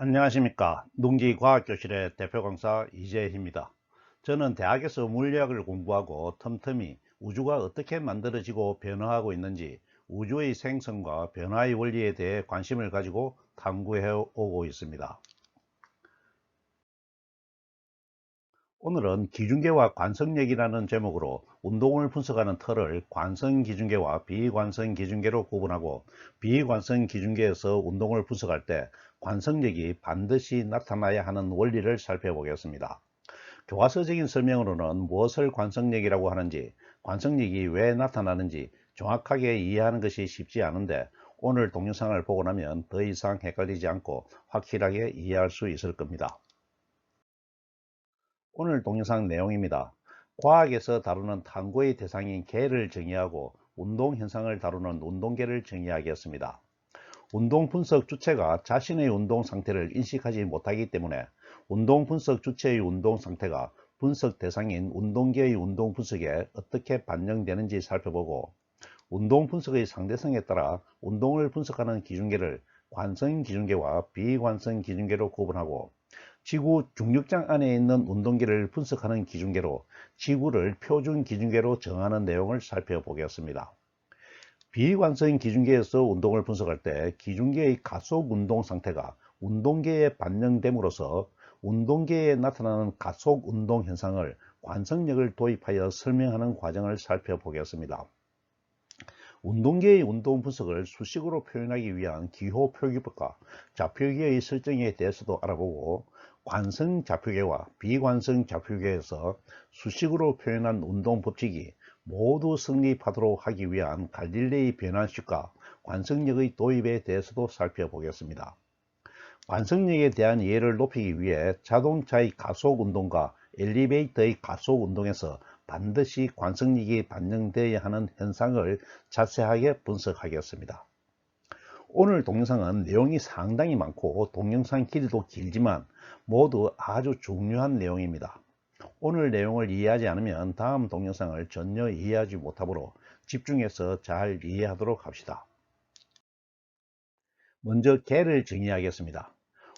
안녕하십니까. 농기과학교실의 대표 강사 이재희입니다. 저는 대학에서 물리학을 공부하고 틈틈이 우주가 어떻게 만들어지고 변화하고 있는지 우주의 생성과 변화의 원리에 대해 관심을 가지고 탐구해 오고 있습니다. 오늘은 기중계와 관성력이라는 제목으로 운동을 분석하는 틀을 관성기중계와 비관성기중계로 구분하고, 비관성기중계에서 운동을 분석할 때 관성력이 반드시 나타나야 하는 원리를 살펴보겠습니다. 교과서적인 설명으로는 무엇을 관성력이라고 하는지, 관성력이 왜 나타나는지 정확하게 이해하는 것이 쉽지 않은데, 오늘 동영상을 보고 나면 더 이상 헷갈리지 않고 확실하게 이해할 수 있을 겁니다. 오늘 동영상 내용입니다. 과학에서 다루는 탐구의 대상인 개를 정의하고 운동 현상을 다루는 운동계를 정의하겠습니다. 운동 분석 주체가 자신의 운동 상태를 인식하지 못하기 때문에 운동 분석 주체의 운동 상태가 분석 대상인 운동계의 운동 분석에 어떻게 반영되는지 살펴보고, 운동 분석의 상대성에 따라 운동을 분석하는 기준계를 관성 기준계와 비관성 기준계로 구분하고, 지구 중력장 안에 있는 운동계를 분석하는 기준계로 지구를 표준 기준계로 정하는 내용을 살펴보겠습니다. 비관성 기준계에서 운동을 분석할 때 기준계의 가속 운동 상태가 운동계에 반영됨으로써 운동계에 나타나는 가속 운동 현상을 관성력을 도입하여 설명하는 과정을 살펴보겠습니다. 운동계의 운동 분석을 수식으로 표현하기 위한 기호 표기법과 좌표계의 설정에 대해서도 알아보고, 관성 좌표계와 비관성 좌표계에서 수식으로 표현한 운동 법칙이 모두 성립하도록 하기 위한 갈릴레이 변환식과 관성력의 도입에 대해서도 살펴보겠습니다. 관성력에 대한 이해를 높이기 위해 자동차의 가속 운동과 엘리베이터의 가속 운동에서 반드시 관성력이 반영되어야 하는 현상을 자세하게 분석하겠습니다. 오늘 동영상은 내용이 상당히 많고 동영상 길이도 길지만 모두 아주 중요한 내용입니다. 오늘 내용을 이해하지 않으면 다음 동영상을 전혀 이해하지 못하므로 집중해서 잘 이해하도록 합시다. 먼저 개를 정의하겠습니다.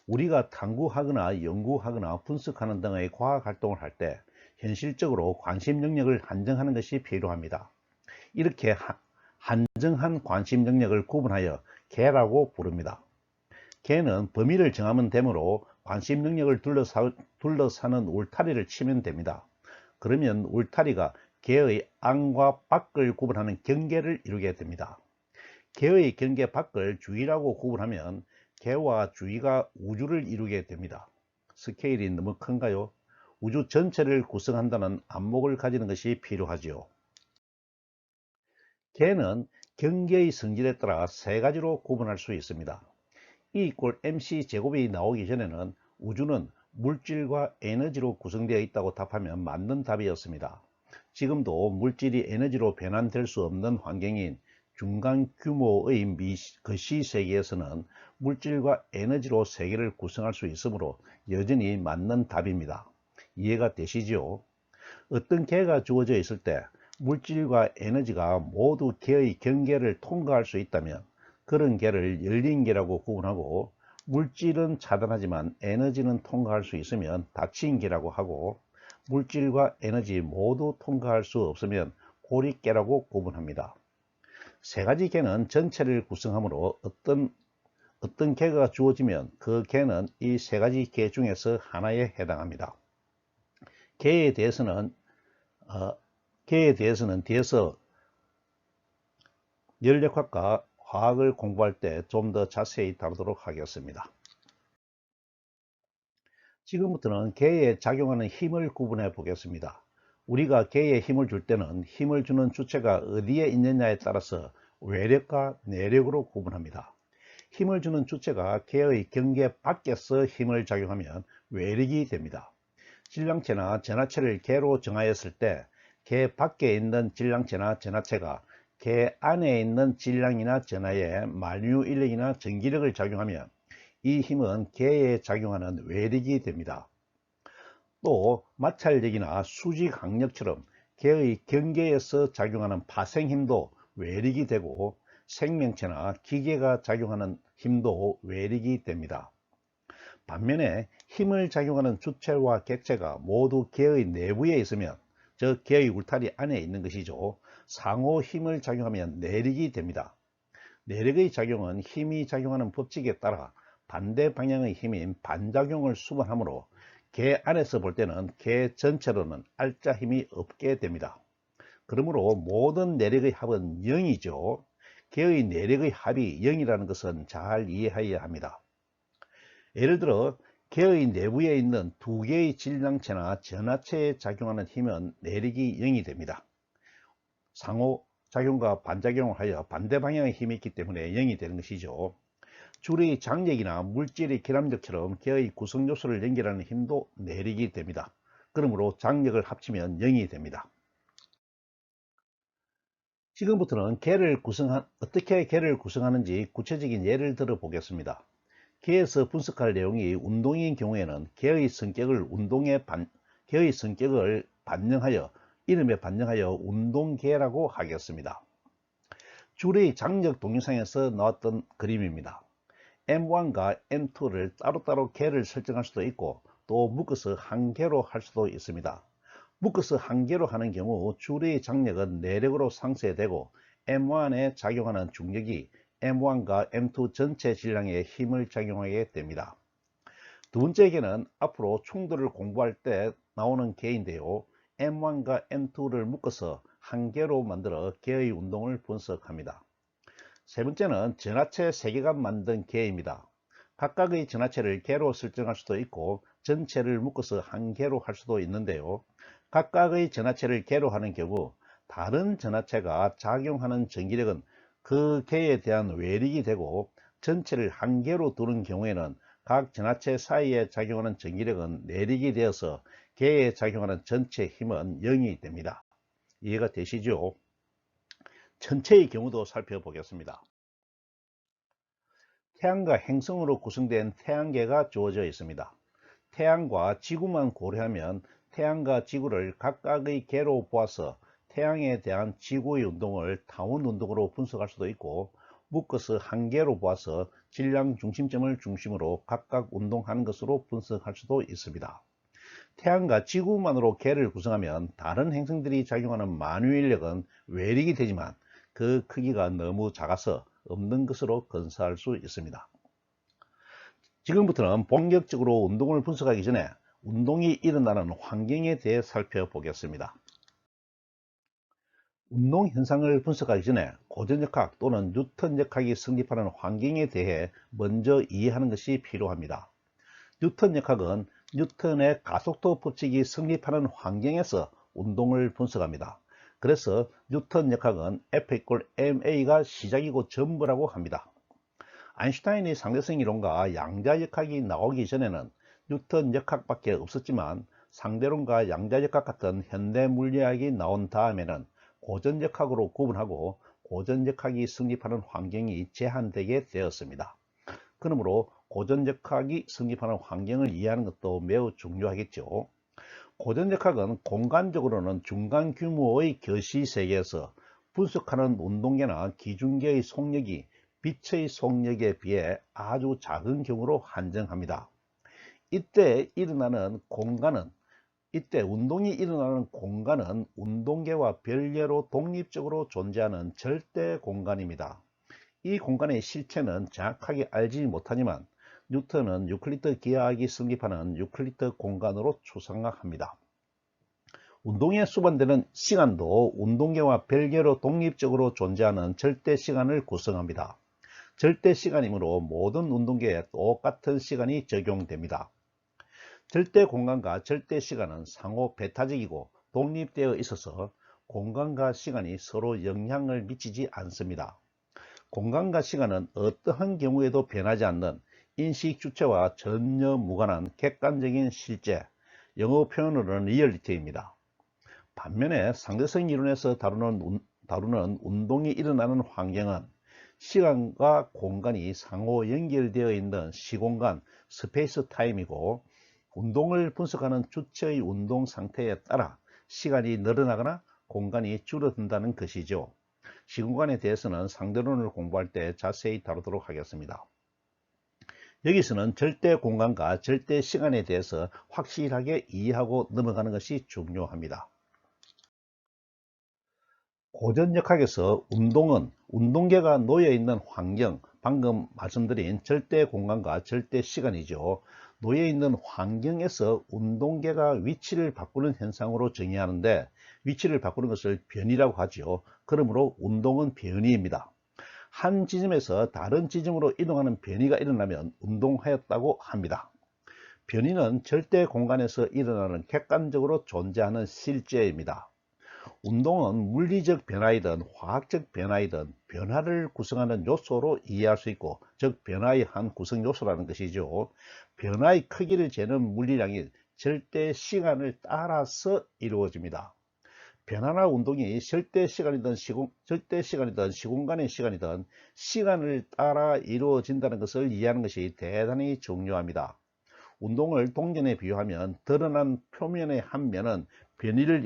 우리가 탐구하거나 연구하거나 분석하는 등의 과학 활동을 할 때 현실적으로 관심 영역을 한정하는 것이 필요합니다. 이렇게 한정한 관심 영역을 구분하여 개라고 부릅니다. 개는 범위를 정하면 되므로 관심 영역을 둘러사는 울타리를 치면 됩니다. 그러면 울타리가 개의 안과 밖을 구분하는 경계를 이루게 됩니다. 개의 경계 밖을 주위라고 구분하면 개와 주위가 우주를 이루게 됩니다. 스케일이 너무 큰가요? 우주 전체를 구성한다는 안목을 가지는 것이 필요하지요. 개는 경계의 성질에 따라 세 가지로 구분할 수 있습니다. E = mc 제곱이 나오기 전에는 우주는 물질과 에너지로 구성되어 있다고 답하면 맞는 답이었습니다. 지금도 물질이 에너지로 변환될 수 없는 환경인 중간 규모의 거시 세계에서는 물질과 에너지로 세계를 구성할 수 있으므로 여전히 맞는 답입니다. 이해가 되시죠? 어떤 개가 주어져 있을 때 물질과 에너지가 모두 개의 경계를 통과할 수 있다면 그런 개를 열린 개라고 구분하고, 물질은 차단하지만 에너지는 통과할 수 있으면 닫힌 개라고 하고, 물질과 에너지 모두 통과할 수 없으면 고립개라고 구분합니다. 세 가지 개는 전체를 구성하므로 어떤 개가 주어지면 그 개는 이 세 가지 개 중에서 하나에 해당합니다. 개에 대해서는 뒤에서 연력학과 화학을 공부할 때 좀 더 자세히 다루도록 하겠습니다. 지금부터는 개에 작용하는 힘을 구분해 보겠습니다. 우리가 개에 힘을 줄 때는 힘을 주는 주체가 어디에 있느냐에 따라서 외력과 내력으로 구분합니다. 힘을 주는 주체가 개의 경계 밖에서 힘을 작용하면 외력이 됩니다. 질량체나 전하체를 개로 정하였을 때 개 밖에 있는 질량체나 전하체가 개 안에 있는 질량이나 전하에 만유 인력이나 전기력을 작용하면 이 힘은 개에 작용하는 외력이 됩니다. 또 마찰력이나 수직 항력처럼 개의 경계에서 작용하는 파생힘도 외력이 되고, 생명체나 기계가 작용하는 힘도 외력이 됩니다. 반면에 힘을 작용하는 주체와 객체가 모두 개의 내부에 있으면, 즉 개의 울타리 안에 있는 것이죠. 상호 힘을 작용하면 내력이 됩니다. 내력의 작용은 힘이 작용하는 법칙에 따라 반대 방향의 힘인 반작용을 수반하므로 개 안에서 볼 때는 개 전체로는 알짜 힘이 없게 됩니다. 그러므로 모든 내력의 합은 0이죠. 개의 내력의 합이 0이라는 것은 잘 이해해야 합니다. 예를 들어 개의 내부에 있는 두 개의 질량체나 전하체에 작용하는 힘은 내력이 0이 됩니다. 상호작용과 반작용을 하여 반대 방향의 힘이 있기 때문에 0이 되는 것이죠. 줄의 장력이나 물질의 결합력처럼 개의 구성요소를 연결하는 힘도 내력이 됩니다. 그러므로 장력을 합치면 0이 됩니다. 지금부터는 어떻게 개를 구성하는지 구체적인 예를 들어 보겠습니다. 개에서 분석할 내용이 운동인 경우에는 개의 성격을 반영하여 이름에 반영하여 운동개라고 하겠습니다. 줄의 장력 동영상에서 나왔던 그림입니다. M1과 M2를 따로따로 개를 설정할 수도 있고 또 묶어서 한 개로 할 수도 있습니다. 묶어서 한 개로 하는 경우 줄의 장력은 내력으로 상쇄되고 M1에 작용하는 중력이 M1과 M2 전체 질량에 힘을 작용하게 됩니다. 두 번째 개는 앞으로 충돌을 공부할 때 나오는 개인데요. M1과 M2를 묶어서 한 개로 만들어 개의 운동을 분석합니다. 세 번째는 전하체 3개가 만든 개입니다. 각각의 전하체를 개로 설정할 수도 있고 전체를 묶어서 한 개로 할 수도 있는데요. 각각의 전하체를 개로 하는 경우 다른 전하체가 작용하는 전기력은 그 개에 대한 외력이 되고, 전체를 한 개로 두는 경우에는 각 전하체 사이에 작용하는 전기력은 내력이 되어서 개에 작용하는 전체 힘은 0이 됩니다. 이해가 되시죠? 천체의 경우도 살펴보겠습니다. 태양과 행성으로 구성된 태양계가 주어져 있습니다. 태양과 지구만 고려하면 태양과 지구를 각각의 개로 보아서 태양에 대한 지구의 운동을 타운 운동으로 분석할 수도 있고, 묶어서 한 개로 보아서 질량 중심점을 중심으로 각각 운동하는 것으로 분석할 수도 있습니다. 태양과 지구만으로 개를 구성하면 다른 행성들이 작용하는 만유인력은 외력이 되지만 그 크기가 너무 작아서 없는 것으로 건사할 수 있습니다. 지금부터는 본격적으로 운동을 분석하기 전에 운동이 일어나는 환경에 대해 살펴보겠습니다. 운동 현상을 분석하기 전에 고전역학 또는 뉴턴역학이 성립하는 환경에 대해 먼저 이해하는 것이 필요합니다. 뉴턴역학은 뉴턴의 가속도 법칙이 성립하는 환경에서 운동을 분석합니다. 그래서 뉴턴역학은 F=ma가 시작이고 전부라고 합니다. 아인슈타인의 상대성 이론과 양자역학이 나오기 전에는 뉴턴역학밖에 없었지만, 상대론과 양자역학 같은 현대 물리학이 나온 다음에는 고전역학으로 구분하고 고전역학이 성립하는 환경이 제한되게 되었습니다. 그러므로 고전역학이 성립하는 환경을 이해하는 것도 매우 중요하겠죠. 고전역학은 공간적으로는 중간 규모의 거시 세계에서 분석하는 운동계나 기준계의 속력이 빛의 속력에 비해 아주 작은 경우로 한정합니다. 이때 운동이 일어나는 공간은 운동계와 별개로 독립적으로 존재하는 절대 공간입니다. 이 공간의 실체는 정확하게 알지 못하지만 뉴턴은 유클리드 기하학이 성립하는 유클리드 공간으로 추상화합니다. 운동에 수반되는 시간도 운동계와 별개로 독립적으로 존재하는 절대 시간을 구성합니다. 절대 시간이므로 모든 운동계에 똑같은 시간이 적용됩니다. 절대 공간과 절대 시간은 상호 배타적이고 독립되어 있어서 공간과 시간이 서로 영향을 미치지 않습니다. 공간과 시간은 어떠한 경우에도 변하지 않는 인식 주체와 전혀 무관한 객관적인 실제, 영어 표현으로는 리얼리티입니다. 반면에 상대성 이론에서 다루는 운동이 일어나는 환경은 시간과 공간이 상호 연결되어 있는 시공간, 스페이스 타임이고, 운동을 분석하는 주체의 운동 상태에 따라 시간이 늘어나거나 공간이 줄어든다는 것이죠. 시공간에 대해서는 상대론을 공부할 때 자세히 다루도록 하겠습니다. 여기서는 절대 공간과 절대 시간에 대해서 확실하게 이해하고 넘어가는 것이 중요합니다. 고전역학에서 운동은 운동계가 놓여있는 환경, 방금 말씀드린 절대 공간과 절대 시간이죠. 놓여있는 환경에서 운동계가 위치를 바꾸는 현상으로 정의하는데, 위치를 바꾸는 것을 변이라고 하죠. 그러므로 운동은 변이입니다. 한 지점에서 다른 지점으로 이동하는 변이가 일어나면 운동하였다고 합니다. 변이는 절대 공간에서 일어나는 객관적으로 존재하는 실제입니다. 운동은 물리적 변화이든 화학적 변화이든 변화를 구성하는 요소로 이해할 수 있고, 즉 변화의 한 구성 요소라는 것이죠. 변화의 크기를 재는 물리량이 절대 시간을 따라서 이루어집니다. 변화나 운동이 절대 시간이든 시공간의 시간이든 시간을 따라 이루어진다는 것을 이해하는 것이 대단히 중요합니다. 운동을 동전에 비유하면 드러난 표면의 한 면은 변이를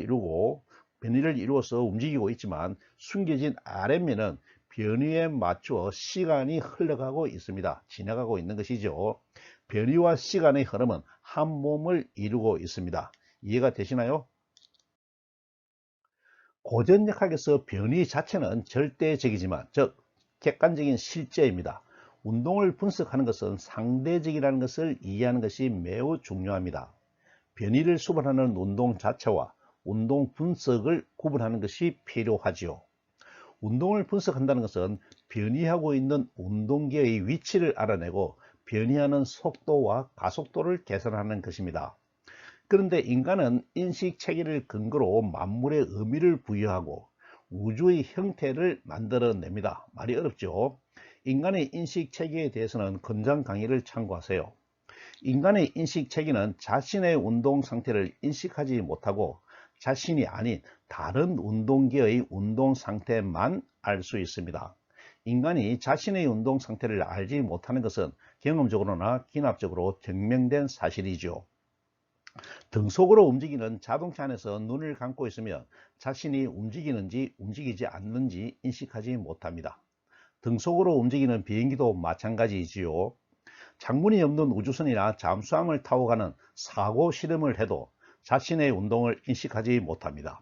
이루어서 움직이고 있지만, 숨겨진 아랫면은 변이에 맞추어 시간이 흘러가고 있습니다. 지나가고 있는 것이죠. 변이와 시간의 흐름은 한 몸을 이루고 있습니다. 이해가 되시나요? 고전역학에서 변이 자체는 절대적이지만, 즉 객관적인 실제입니다. 운동을 분석하는 것은 상대적이라는 것을 이해하는 것이 매우 중요합니다. 변이를 수반하는 운동 자체와 운동 분석을 구분하는 것이 필요하지요. 운동을 분석한다는 것은 변이하고 있는 운동계의 위치를 알아내고 변이하는 속도와 가속도를 계산하는 것입니다. 그런데 인간은 인식 체계를 근거로 만물의 의미를 부여하고 우주의 형태를 만들어냅니다. 말이 어렵죠? 인간의 인식 체계에 대해서는 건장 강의를 참고하세요. 인간의 인식 체계는 자신의 운동 상태를 인식하지 못하고 자신이 아닌 다른 운동계의 운동 상태만 알 수 있습니다. 인간이 자신의 운동 상태를 알지 못하는 것은 경험적으로나 기납적으로 증명된 사실이죠. 등속으로 움직이는 자동차 안에서 눈을 감고 있으면 자신이 움직이는지 움직이지 않는지 인식하지 못합니다. 등속으로 움직이는 비행기도 마찬가지이지요. 창문이 없는 우주선이나 잠수함을 타고 가는 사고 실험을 해도 자신의 운동을 인식하지 못합니다.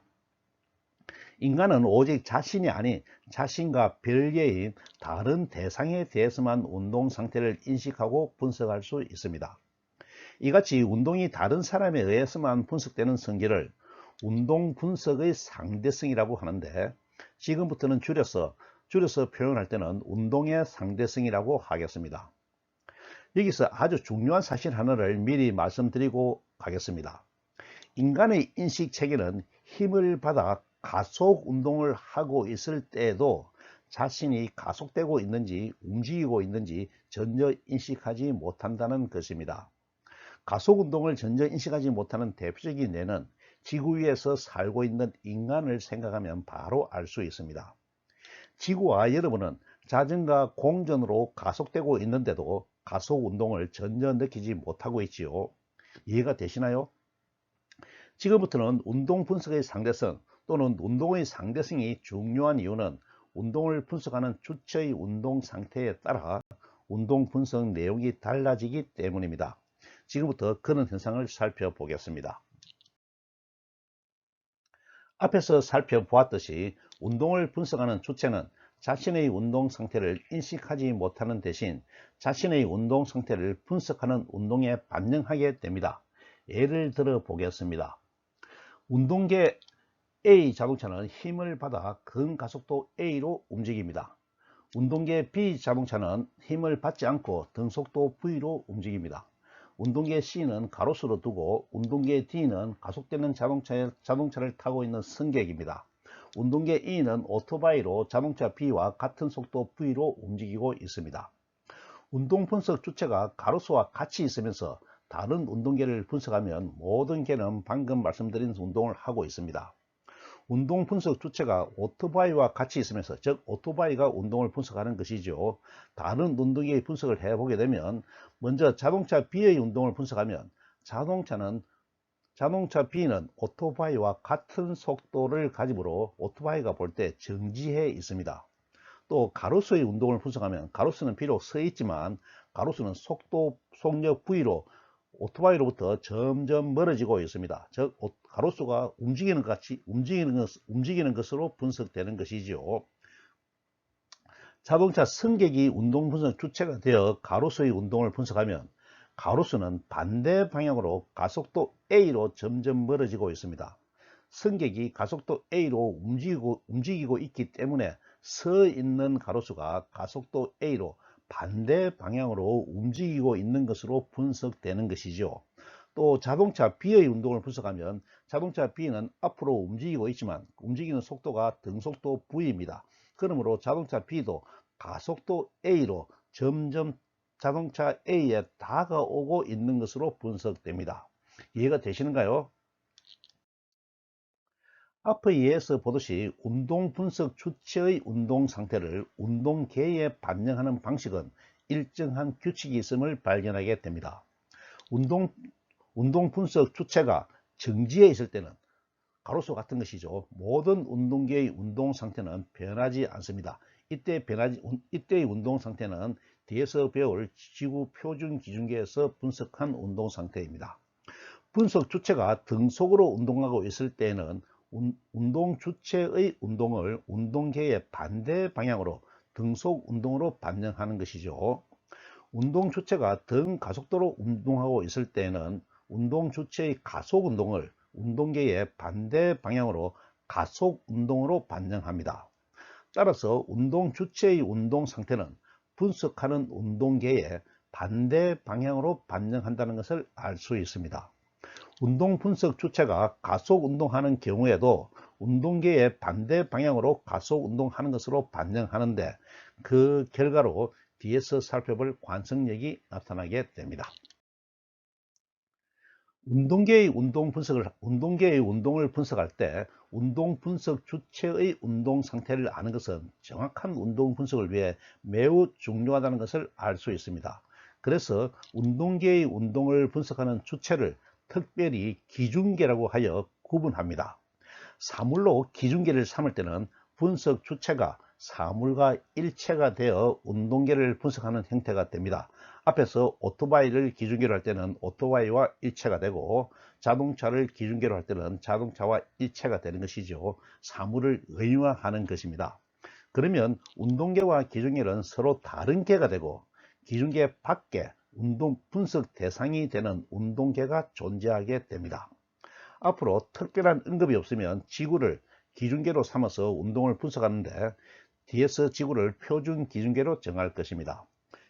인간은 오직 자신이 아닌 자신과 별개인 다른 대상에 대해서만 운동 상태를 인식하고 분석할 수 있습니다. 이같이 운동이 다른 사람에 의해서만 분석되는 성질을 운동 분석의 상대성이라고 하는데, 지금부터는 줄여서 표현할 때는 운동의 상대성이라고 하겠습니다. 여기서 아주 중요한 사실 하나를 미리 말씀드리고 가겠습니다. 인간의 인식 체계는 힘을 받아 가속 운동을 하고 있을 때에도 자신이 가속되고 있는지 움직이고 있는지 전혀 인식하지 못한다는 것입니다. 가속 운동을 전혀 인식하지 못하는 대표적인 예는 지구 위에서 살고 있는 인간을 생각하면 바로 알 수 있습니다. 지구와 여러분은 자전거 공전으로 가속되고 있는데도 가속 운동을 전혀 느끼지 못하고 있지요. 이해가 되시나요? 지금부터는 운동 분석의 상대성 또는 운동의 상대성이 중요한 이유는 운동을 분석하는 주체의 운동 상태에 따라 운동 분석 내용이 달라지기 때문입니다. 지금부터 그런 현상을 살펴보겠습니다. 앞에서 살펴보았듯이 운동을 분석하는 주체는 자신의 운동 상태를 인식하지 못하는 대신 자신의 운동 상태를 분석하는 운동에 반영하게 됩니다. 예를 들어 보겠습니다. 운동계 A 자동차는 힘을 받아 근가속도 A로 움직입니다. 운동계 B 자동차는 힘을 받지 않고 등속도 V로 움직입니다. 운동계 C는 가로수로 두고 운동계 D는 가속되는 자동차를 타고 있는 승객입니다. 운동계 E는 오토바이로 자동차 B와 같은 속도 V로 움직이고 있습니다. 운동 분석 주체가 가로수와 같이 있으면서 다른 운동계를 분석하면 모든 개는 방금 말씀드린 운동을 하고 있습니다. 운동 분석 주체가 오토바이와 같이 있으면서, 즉 오토바이가 운동을 분석하는 것이죠. 다른 운동계의 분석을 해보게 되면 먼저 자동차 B의 운동을 분석하면 자동차 B는 오토바이와 같은 속도를 가지므로 오토바이가 볼 때 정지해 있습니다. 또 가로수의 운동을 분석하면 가로수는 비록 서 있지만 가로수는 속도, 속력 V로 오토바이로부터 점점 멀어지고 있습니다. 즉 가로수가 움직이는 것으로 분석되는 것이지요. 자동차 승객이 운동 분석 주체가 되어 가로수의 운동을 분석하면 가로수는 반대 방향으로 가속도 A로 점점 멀어지고 있습니다. 승객이 가속도 A로 움직이고 있기 때문에 서 있는 가로수가 가속도 A로 반대 방향으로 움직이고 있는 것으로 분석되는 것이죠. 또 자동차 B의 운동을 분석하면 자동차 B는 앞으로 움직이고 있지만 움직이는 속도가 등속도 V입니다. 그러므로 자동차 B도 가속도 A로 점점 자동차 A에 다가오고 있는 것으로 분석됩니다. 이해가 되시는가요? 앞의 예에서 보듯이 운동 분석 주체의 운동 상태를 운동계에 반영하는 방식은 일정한 규칙이 있음을 발견하게 됩니다. 운동 분석 주체가 정지해 있을 때는 가로수 같은 것이죠. 모든 운동계의 운동 상태는 변하지 않습니다. 이때의 운동 상태는 뒤에서 배울 지구 표준 기준계에서 분석한 운동 상태입니다. 분석 주체가 등속으로 운동하고 있을 때에는 운동 주체의 운동을 운동계의 반대 방향으로 등속 운동으로 반영하는 것이죠. 운동 주체가 등 가속도로 운동하고 있을 때에는 운동 주체의 가속 운동을 운동계의 반대 방향으로 가속 운동으로 반영합니다. 따라서 운동 주체의 운동 상태는 분석하는 운동계의 반대 방향으로 반영한다는 것을 알 수 있습니다. 운동 분석 주체가 가속 운동하는 경우에도 운동계의 반대 방향으로 가속 운동하는 것으로 반영하는데 그 결과로 뒤에서 살펴볼 관성력이 나타나게 됩니다. 운동계의 운동을 분석할 때 운동 분석 주체의 운동 상태를 아는 것은 정확한 운동 분석을 위해 매우 중요하다는 것을 알 수 있습니다. 그래서 운동계의 운동을 분석하는 주체를 특별히 기준계라고 하여 구분합니다. 사물로 기준계를 삼을 때는 분석 주체가 사물과 일체가 되어 운동계를 분석하는 형태가 됩니다. 앞에서 오토바이를 기준계로 할 때는 오토바이와 일체가 되고 자동차를 기준계로 할 때는 자동차와 일체가 되는 것이죠. 사물을 의미화하는 것입니다. 그러면 운동계와 기준계는 서로 다른 계가 되고 기준계 밖에 운동 분석 대상이 되는 운동계가 존재하게 됩니다. 앞으로 특별한 언급이 없으면 지구를 기준계로 삼아서 운동을 분석하는데 뒤에서 지구를 표준 기준계로 정할 것입니다.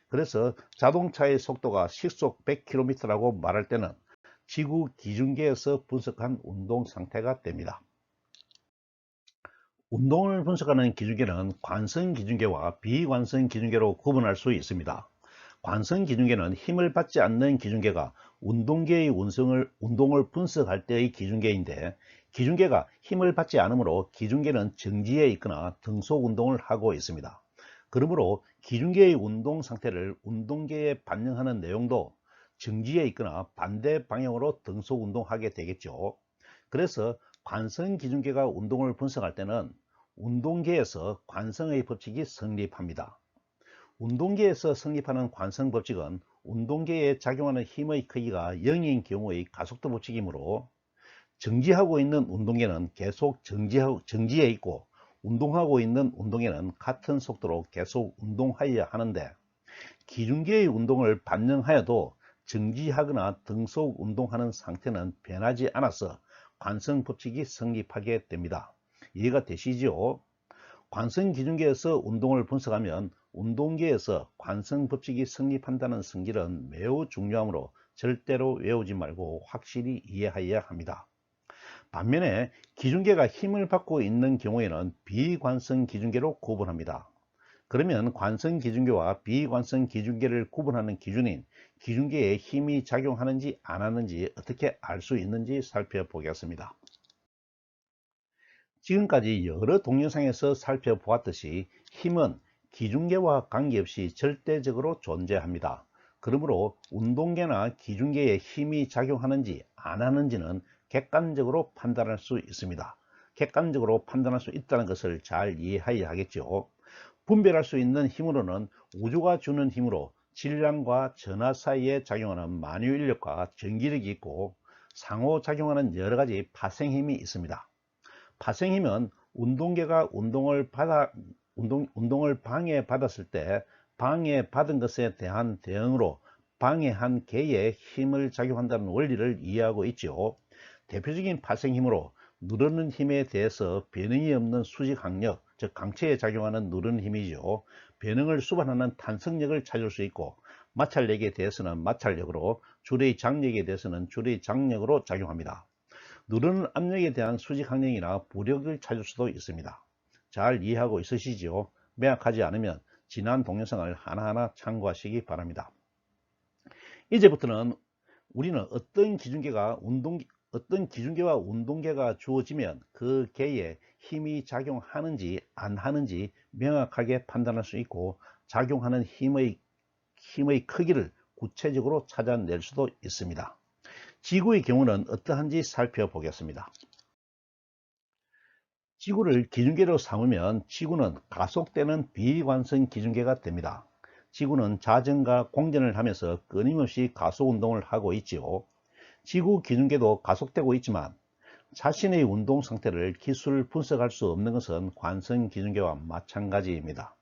그래서 자동차의 속도가 시속 100km라고 말할 때는 지구 기준계에서 분석한 운동 상태가 됩니다. 운동을 분석하는 기준계는 관성 기준계와 비관성 기준계로 구분할 수 있습니다. 관성 기준계는 힘을 받지 않는 기준계가 운동계의 운동을 분석할 때의 기준계인데 기준계가 힘을 받지 않으므로 기준계는 정지해 있거나 등속 운동을 하고 있습니다. 그러므로 기준계의 운동 상태를 운동계에 반영하는 내용도 정지해 있거나 반대 방향으로 등속 운동하게 되겠죠. 그래서 관성 기준계가 운동을 분석할 때는 운동계에서 관성의 법칙이 성립합니다. 운동계에서 성립하는 관성 법칙은 운동계에 작용하는 힘의 크기가 0인 경우의 가속도 법칙이므로 정지하고 있는 운동계는 계속 정지해 있고 운동하고 있는 운동계는 같은 속도로 계속 운동하여야 하는데 기준계의 운동을 반영하여도 정지하거나 등속 운동하는 상태는 변하지 않아서 관성 법칙이 성립하게 됩니다. 이해가 되시죠? 관성 기준계에서 운동을 분석하면 운동계에서 관성 법칙이 성립한다는 성질은 매우 중요하므로 절대로 외우지 말고 확실히 이해해야 합니다. 반면에 기준계가 힘을 받고 있는 경우에는 비관성 기준계로 구분합니다. 그러면 관성 기준계와 비관성 기준계를 구분하는 기준인 기준계에 힘이 작용하는지 안 하는지 어떻게 알 수 있는지 살펴보겠습니다. 지금까지 여러 동영상에서 살펴보았듯이 힘은 기준계와 관계없이 절대적으로 존재합니다. 그러므로 운동계나 기준계에 힘이 작용하는지 안 하는지는 객관적으로 판단할 수 있습니다. 객관적으로 판단할 수 있다는 것을 잘 이해해야 하겠죠. 분별할 수 있는 힘으로는 우주가 주는 힘으로 질량과 전하 사이에 작용하는 만유인력과 전기력이 있고, 상호작용하는 여러가지 파생힘이 있습니다. 파생힘은 운동계가 운동을 방해받았을 때 방해받은 것에 대한 대응으로 방해한 계에 힘을 작용한다는 원리를 이해하고 있죠. 대표적인 파생힘으로 누르는 힘에 대해서 변형이 없는 수직항력, 즉 강체에 작용하는 누르는 힘이죠. 변형을 수반하는 탄성력을 찾을 수 있고, 마찰력에 대해서는 마찰력으로, 줄의 장력에 대해서는 줄의 장력으로 작용합니다. 누르는 압력에 대한 수직항력이나 부력을 찾을 수도 있습니다. 잘 이해하고 있으시죠? 매약하지 않으면 지난 동영상을 하나하나 참고하시기 바랍니다. 이제부터는 우리는 어떤 기준계와 운동계가 주어지면 그 계에 힘이 작용하는지 안 하는지 명확하게 판단할 수 있고, 작용하는 힘의 크기를 구체적으로 찾아낼 수도 있습니다. 지구의 경우는 어떠한지 살펴보겠습니다. 지구를 기준계로 삼으면 지구는 가속되는 비관성 기준계가 됩니다. 지구는 자전과 공전을 하면서 끊임없이 가속운동을 하고 있지요. 지구 기준계도 가속되고 있지만 자신의 운동 상태를 기술 분석할 수 없는 것은 관성 기준계와 마찬가지입니다.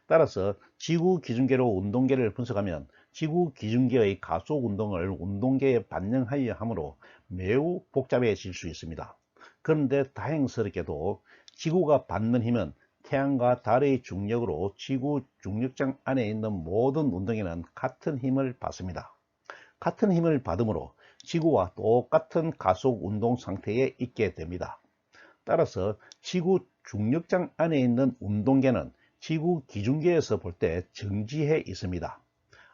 따라서 지구 기준계로 운동계를 분석하면 지구 기준계의 가속 운동을 운동계에 반영하여야 하므로 매우 복잡해질 수 있습니다. 그런데 다행스럽게도 지구가 받는 힘은 태양과 달의 중력으로 지구 중력장 안에 있는 모든 운동에는 같은 힘을 받습니다. 같은 힘을 받으므로 지구와 똑같은 가속 운동 상태에 있게 됩니다. 따라서 지구 중력장 안에 있는 운동계는 지구 기준계에서 볼 때 정지해 있습니다.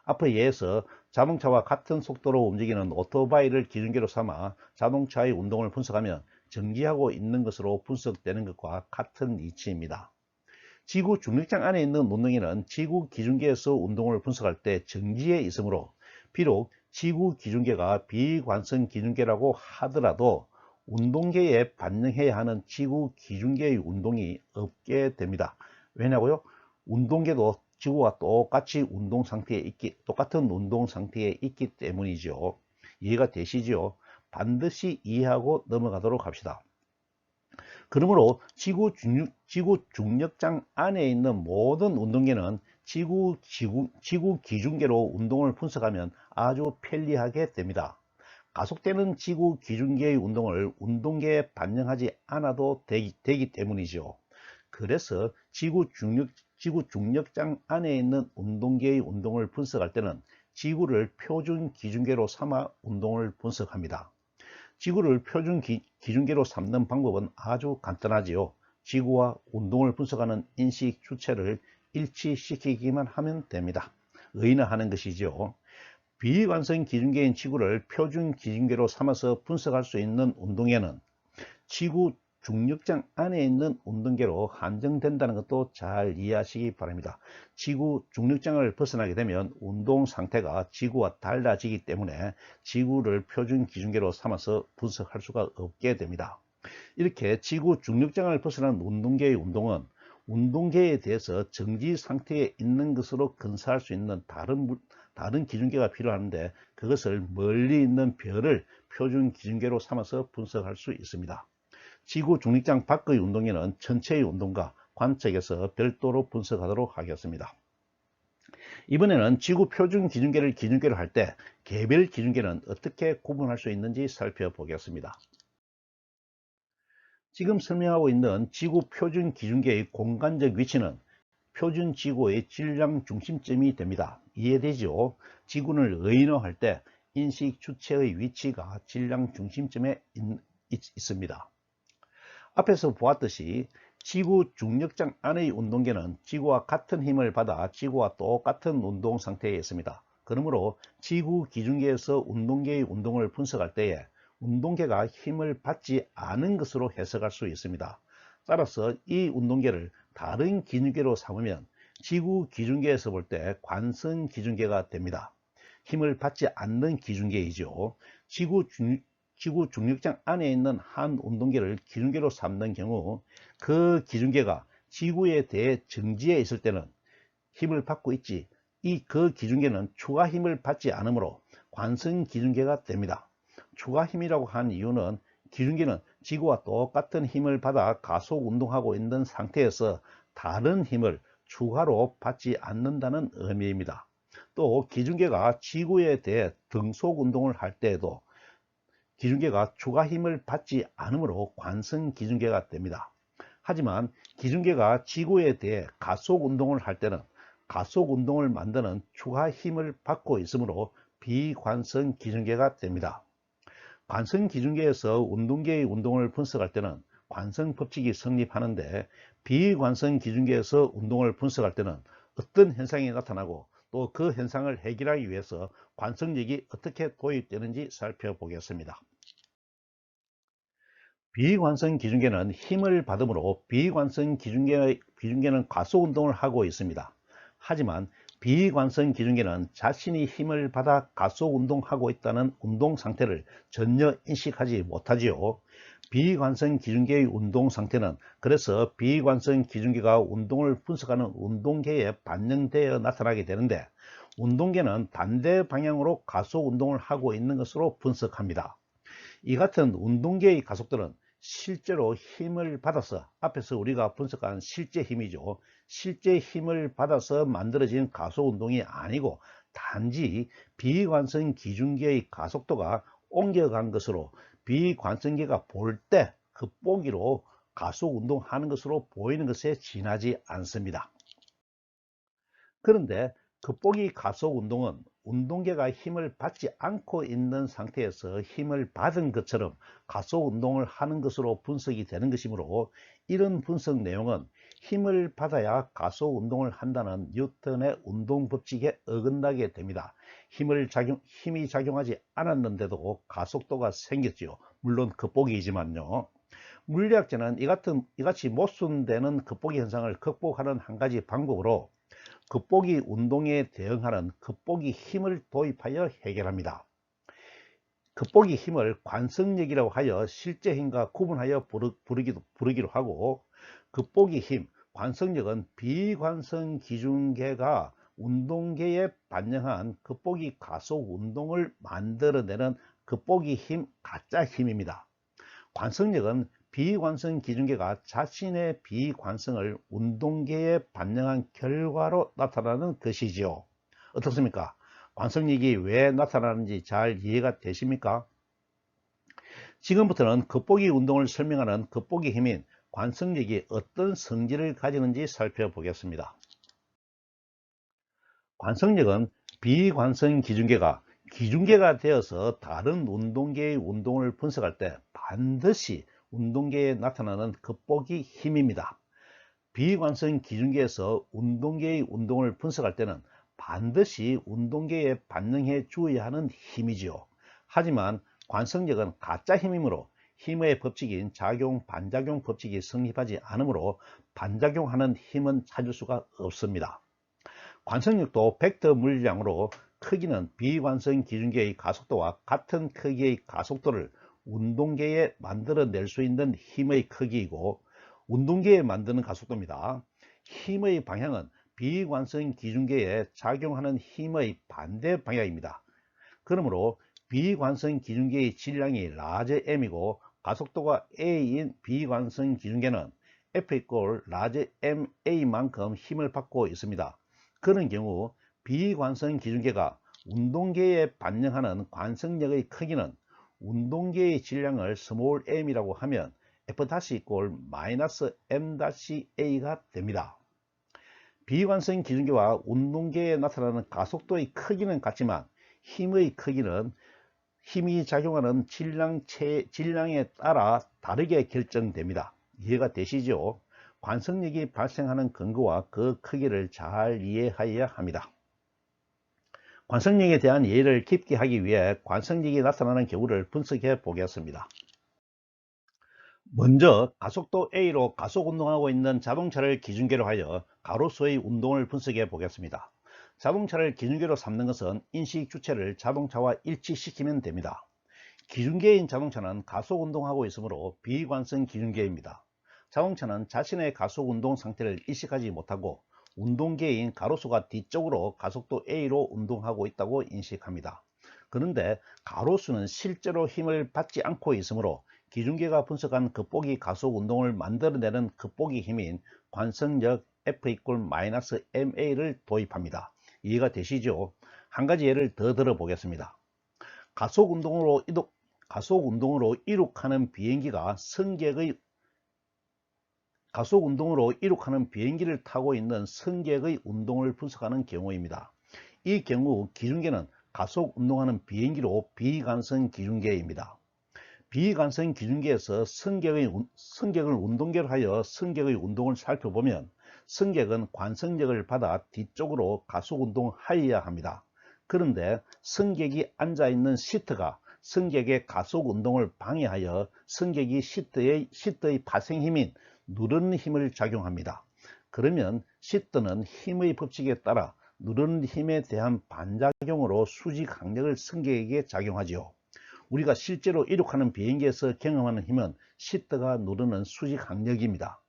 앞의 예에서 자동차와 같은 속도로 움직이는 오토바이를 기준계로 삼아 자동차의 운동을 분석하면 정지하고 있는 것으로 분석되는 것과 같은 이치입니다. 지구 중력장 안에 있는 운동계는 지구 기준계에서 운동을 분석할 때 정지해 있으므로 비록 지구 기준계가 비관성 기준계라고 하더라도 운동계에 반영해야 하는 지구 기준계의 운동이 없게 됩니다. 왜냐고요? 운동계도 지구와 똑같은 운동 상태에 있기 때문이죠. 이해가 되시죠? 반드시 이해하고 넘어가도록 합시다. 그러므로 지구 중력장 안에 있는 모든 운동계는 지구 기준계로 운동을 분석하면 아주 편리하게 됩니다. 가속되는 지구 기준계의 운동을 운동계에 반영하지 않아도 되기 때문이죠. 그래서 지구 중력장 안에 있는 운동계의 운동을 분석할 때는 지구를 표준 기준계로 삼아 운동을 분석합니다. 지구를 표준 기준계로 삼는 방법은 아주 간단하지요. 지구와 운동을 분석하는 인식 주체를 일치시키기만 하면 됩니다. 의인화하는 것이죠. 비관성 기준계인 지구를 표준 기준계로 삼아서 분석할 수 있는 운동계는 지구 중력장 안에 있는 운동계로 한정된다는 것도 잘 이해하시기 바랍니다. 지구 중력장을 벗어나게 되면 운동 상태가 지구와 달라지기 때문에 지구를 표준 기준계로 삼아서 분석할 수가 없게 됩니다. 이렇게 지구 중력장을 벗어난 운동계의 운동은 운동계에 대해서 정지 상태에 있는 것으로 근사할 수 있는 다른 기준계가 필요한데, 그것을 멀리 있는 별을 표준 기준계로 삼아서 분석할 수 있습니다. 지구 중력장 밖의 운동에는 전체의 운동과 관측에서 별도로 분석하도록 하겠습니다. 이번에는 지구 표준 기준계를 기준계로 할 때 개별 기준계는 어떻게 구분할 수 있는지 살펴보겠습니다. 지금 설명하고 있는 지구 표준 기준계의 공간적 위치는 표준 지구의 질량 중심점이 됩니다. 이해되죠? 지구를 의인화할 때 인식 주체의 위치가 질량 중심점에 있습니다. 앞에서 보았듯이 지구 중력장 안의 운동계는 지구와 같은 힘을 받아 지구와 똑같은 운동 상태에 있습니다. 그러므로 지구 기준계에서 운동계의 운동을 분석할 때에 운동계가 힘을 받지 않은 것으로 해석할 수 있습니다. 따라서 이 운동계를 다른 기준계로 삼으면 지구 기준계에서 볼 때 관성 기준계가 됩니다. 힘을 받지 않는 기준계이죠. 지구 중력장 안에 있는 한 운동계를 기준계로 삼는 경우 그 기준계가 지구에 대해 정지해 있을 때는 힘을 받고 있지, 그 기중계는 추가 힘을 받지 않으므로 관성 기중계가 됩니다. 추가 힘이라고 한 이유는 기중계는 지구와 똑같은 힘을 받아 가속 운동하고 있는 상태에서 다른 힘을 추가로 받지 않는다는 의미입니다. 또 기중계가 지구에 대해 등속 운동을 할 때에도 기중계가 추가 힘을 받지 않으므로 관성 기중계가 됩니다. 하지만 기중계가 지구에 대해 가속 운동을 할 때는 가속 운동을 만드는 추가 힘을 받고 있으므로 비관성 기중계가 됩니다. 관성 기중계에서 운동계의 운동을 분석할 때는 관성 법칙이 성립하는데, 비관성 기중계에서 운동을 분석할 때는 어떤 현상이 나타나고 또 그 현상을 해결하기 위해서 관성력이 어떻게 도입되는지 살펴보겠습니다. 비관성 기중계는 힘을 받으므로 비관성 기중계는 가속 운동을 하고 있습니다. 하지만 비관성 기중계는 자신이 힘을 받아 가속 운동하고 있다는 운동 상태를 전혀 인식하지 못하지요. 비관성 기중계의 운동 상태는 그래서 비관성 기중계가 운동을 분석하는 운동계에 반영되어 나타나게 되는데, 운동계는 반대 방향으로 가속 운동을 하고 있는 것으로 분석합니다. 이 같은 운동계의 가속도는 실제로 힘을 받아서, 앞에서 우리가 분석한 실제 힘이죠. 실제 힘을 받아서 만들어진 가속 운동이 아니고 단지 비관성 기중계의 가속도가 옮겨간 것으로, 비관성계가 볼 때 그 보기로 가속 운동하는 것으로 보이는 것에 지나지 않습니다. 그런데 겉보기 가속 운동은 운동계가 힘을 받지 않고 있는 상태에서 힘을 받은 것처럼 가속 운동을 하는 것으로 분석이 되는 것이므로, 이런 분석 내용은 힘을 받아야 가속 운동을 한다는 뉴턴의 운동 법칙에 어긋나게 됩니다. 힘이 작용하지 않았는데도 가속도가 생겼지요. 물론 겉보기이지만요. 물리학자는 이같이 모순되는 겉보기 현상을 극복하는 한 가지 방법으로 겉보기 운동에 대응하는 겉보기 힘을 도입하여 해결합니다. 겉보기 힘을 관성력이라고 하여 실제 힘과 구분하여 부르기도 하고, 겉보기 힘, 관성력은 비관성 기중계가 운동계에 반영한 겉보기 가속 운동을 만들어내는 겉보기 힘, 가짜 힘입니다. 관성력은 비관성 기중계가 자신의 비관성을 운동계에 반영한 결과로 나타나는 것이지요. 어떻습니까? 관성력이 왜 나타나는지 잘 이해가 되십니까? 지금부터는 겉보기 운동을 설명하는 겉보기 힘인 관성력이 어떤 성질을 가지는지 살펴보겠습니다. 관성력은 비관성 기중계가 기중계가 되어서 다른 운동계의 운동을 분석할 때 반드시 운동계에 나타나는 겉보기 힘입니다. 비관성 기중계에서 운동계의 운동을 분석할 때는 반드시 운동계에 반영해 주어야 하는 힘이지요. 하지만 관성력은 가짜 힘이므로 힘의 법칙인 작용 반작용 법칙이 성립하지 않으므로 반작용하는 힘은 찾을 수가 없습니다. 관성력도 벡터 물리량으로 크기는 비관성 기중계의 가속도와 같은 크기의 가속도를 운동계에 만들어낼 수 있는 힘의 크기이고, 운동계에 만드는 가속도입니다. 힘의 방향은 비관성 기중계에 작용하는 힘의 반대 방향입니다. 그러므로 비관성 기중계의 질량이 라지 m이고 가속도가 a인 비관성 기중계는 F 라지 ma만큼 힘을 받고 있습니다. 그런 경우 비관성 기중계가 운동계에 반영하는 관성력의 크기는 운동계의 질량을 스몰 m이라고 하면 F-=-m-a가 됩니다. 비관성 기중계와 운동계에 나타나는 가속도의 크기는 같지만 힘의 크기는 힘이 작용하는 질량에 따라 다르게 결정됩니다. 이해가 되시죠? 관성력이 발생하는 근거와 그 크기를 잘 이해해야 합니다. 관성력에 대한 이해를 깊게 하기 위해 관성력이 나타나는 경우를 분석해 보겠습니다. 먼저 가속도 A로 가속 운동하고 있는 자동차를 기준계로 하여 가로수의 운동을 분석해 보겠습니다. 자동차를 기준계로 삼는 것은 인식 주체를 자동차와 일치시키면 됩니다. 기준계인 자동차는 가속 운동하고 있으므로 비관성 기준계입니다. 자동차는 자신의 가속 운동 상태를 인식하지 못하고 운동계인 가로수가 뒤쪽으로 가속도 A로 운동하고 있다고 인식합니다. 그런데 가로수는 실제로 힘을 받지 않고 있으므로 기준계가 분석한 극보기 가속 운동을 만들어내는 극보기 힘인 관성력 F = -ma를 도입합니다. 이해가 되시죠? 한 가지 예를 더 들어보겠습니다. 가속 운동으로 이륙하는 비행기를 타고 있는 승객의 운동을 분석하는 경우입니다. 이 경우 기준계는 가속 운동하는 비행기로 비관성 기준계입니다. 비관성 기준계에서 승객을 운동계로 하여 승객의 운동을 살펴보면 승객은 관성력을 받아 뒤쪽으로 가속 운동을 하여야 합니다. 그런데 승객이 앉아있는 시트가 승객의 가속 운동을 방해하여 승객이 시트의 파생 힘인 누르는 힘을 작용합니다. 그러면 시트는 힘의 법칙에 따라 누르는 힘에 대한 반작용으로 수직 강력을 승객에게 작용하지요. 우리가 실제로 이륙하는 비행기에서 경험하는 힘은 시트가 누르는 수직 강력입니다.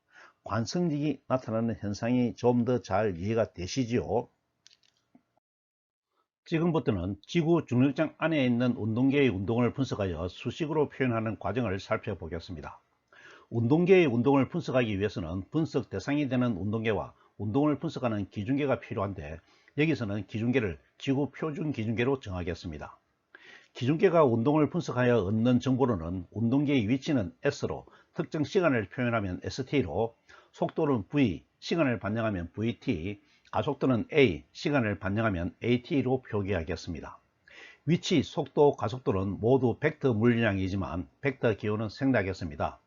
관성력이 나타나는 현상이 좀 더 잘 이해가 되시지요? 지금부터는 지구 중력장 안에 있는 운동계의 운동을 분석하여 수식으로 표현하는 과정을 살펴보겠습니다. 운동계의 운동을 분석하기 위해서는 분석 대상이 되는 운동계와 운동을 분석하는 기준계가 필요한데, 여기서는 기준계를 지구 표준 기준계로 정하겠습니다. 기준계가 운동을 분석하여 얻는 정보로는 운동계의 위치는 S로, 특정 시간을 표현하면 ST로, 속도는 V, 시간을 반영하면 VT, 가속도는 A, 시간을 반영하면 AT로 표기하겠습니다. 위치, 속도, 가속도는 모두 벡터 물량이지만 벡터 기호는 생략하겠습니다.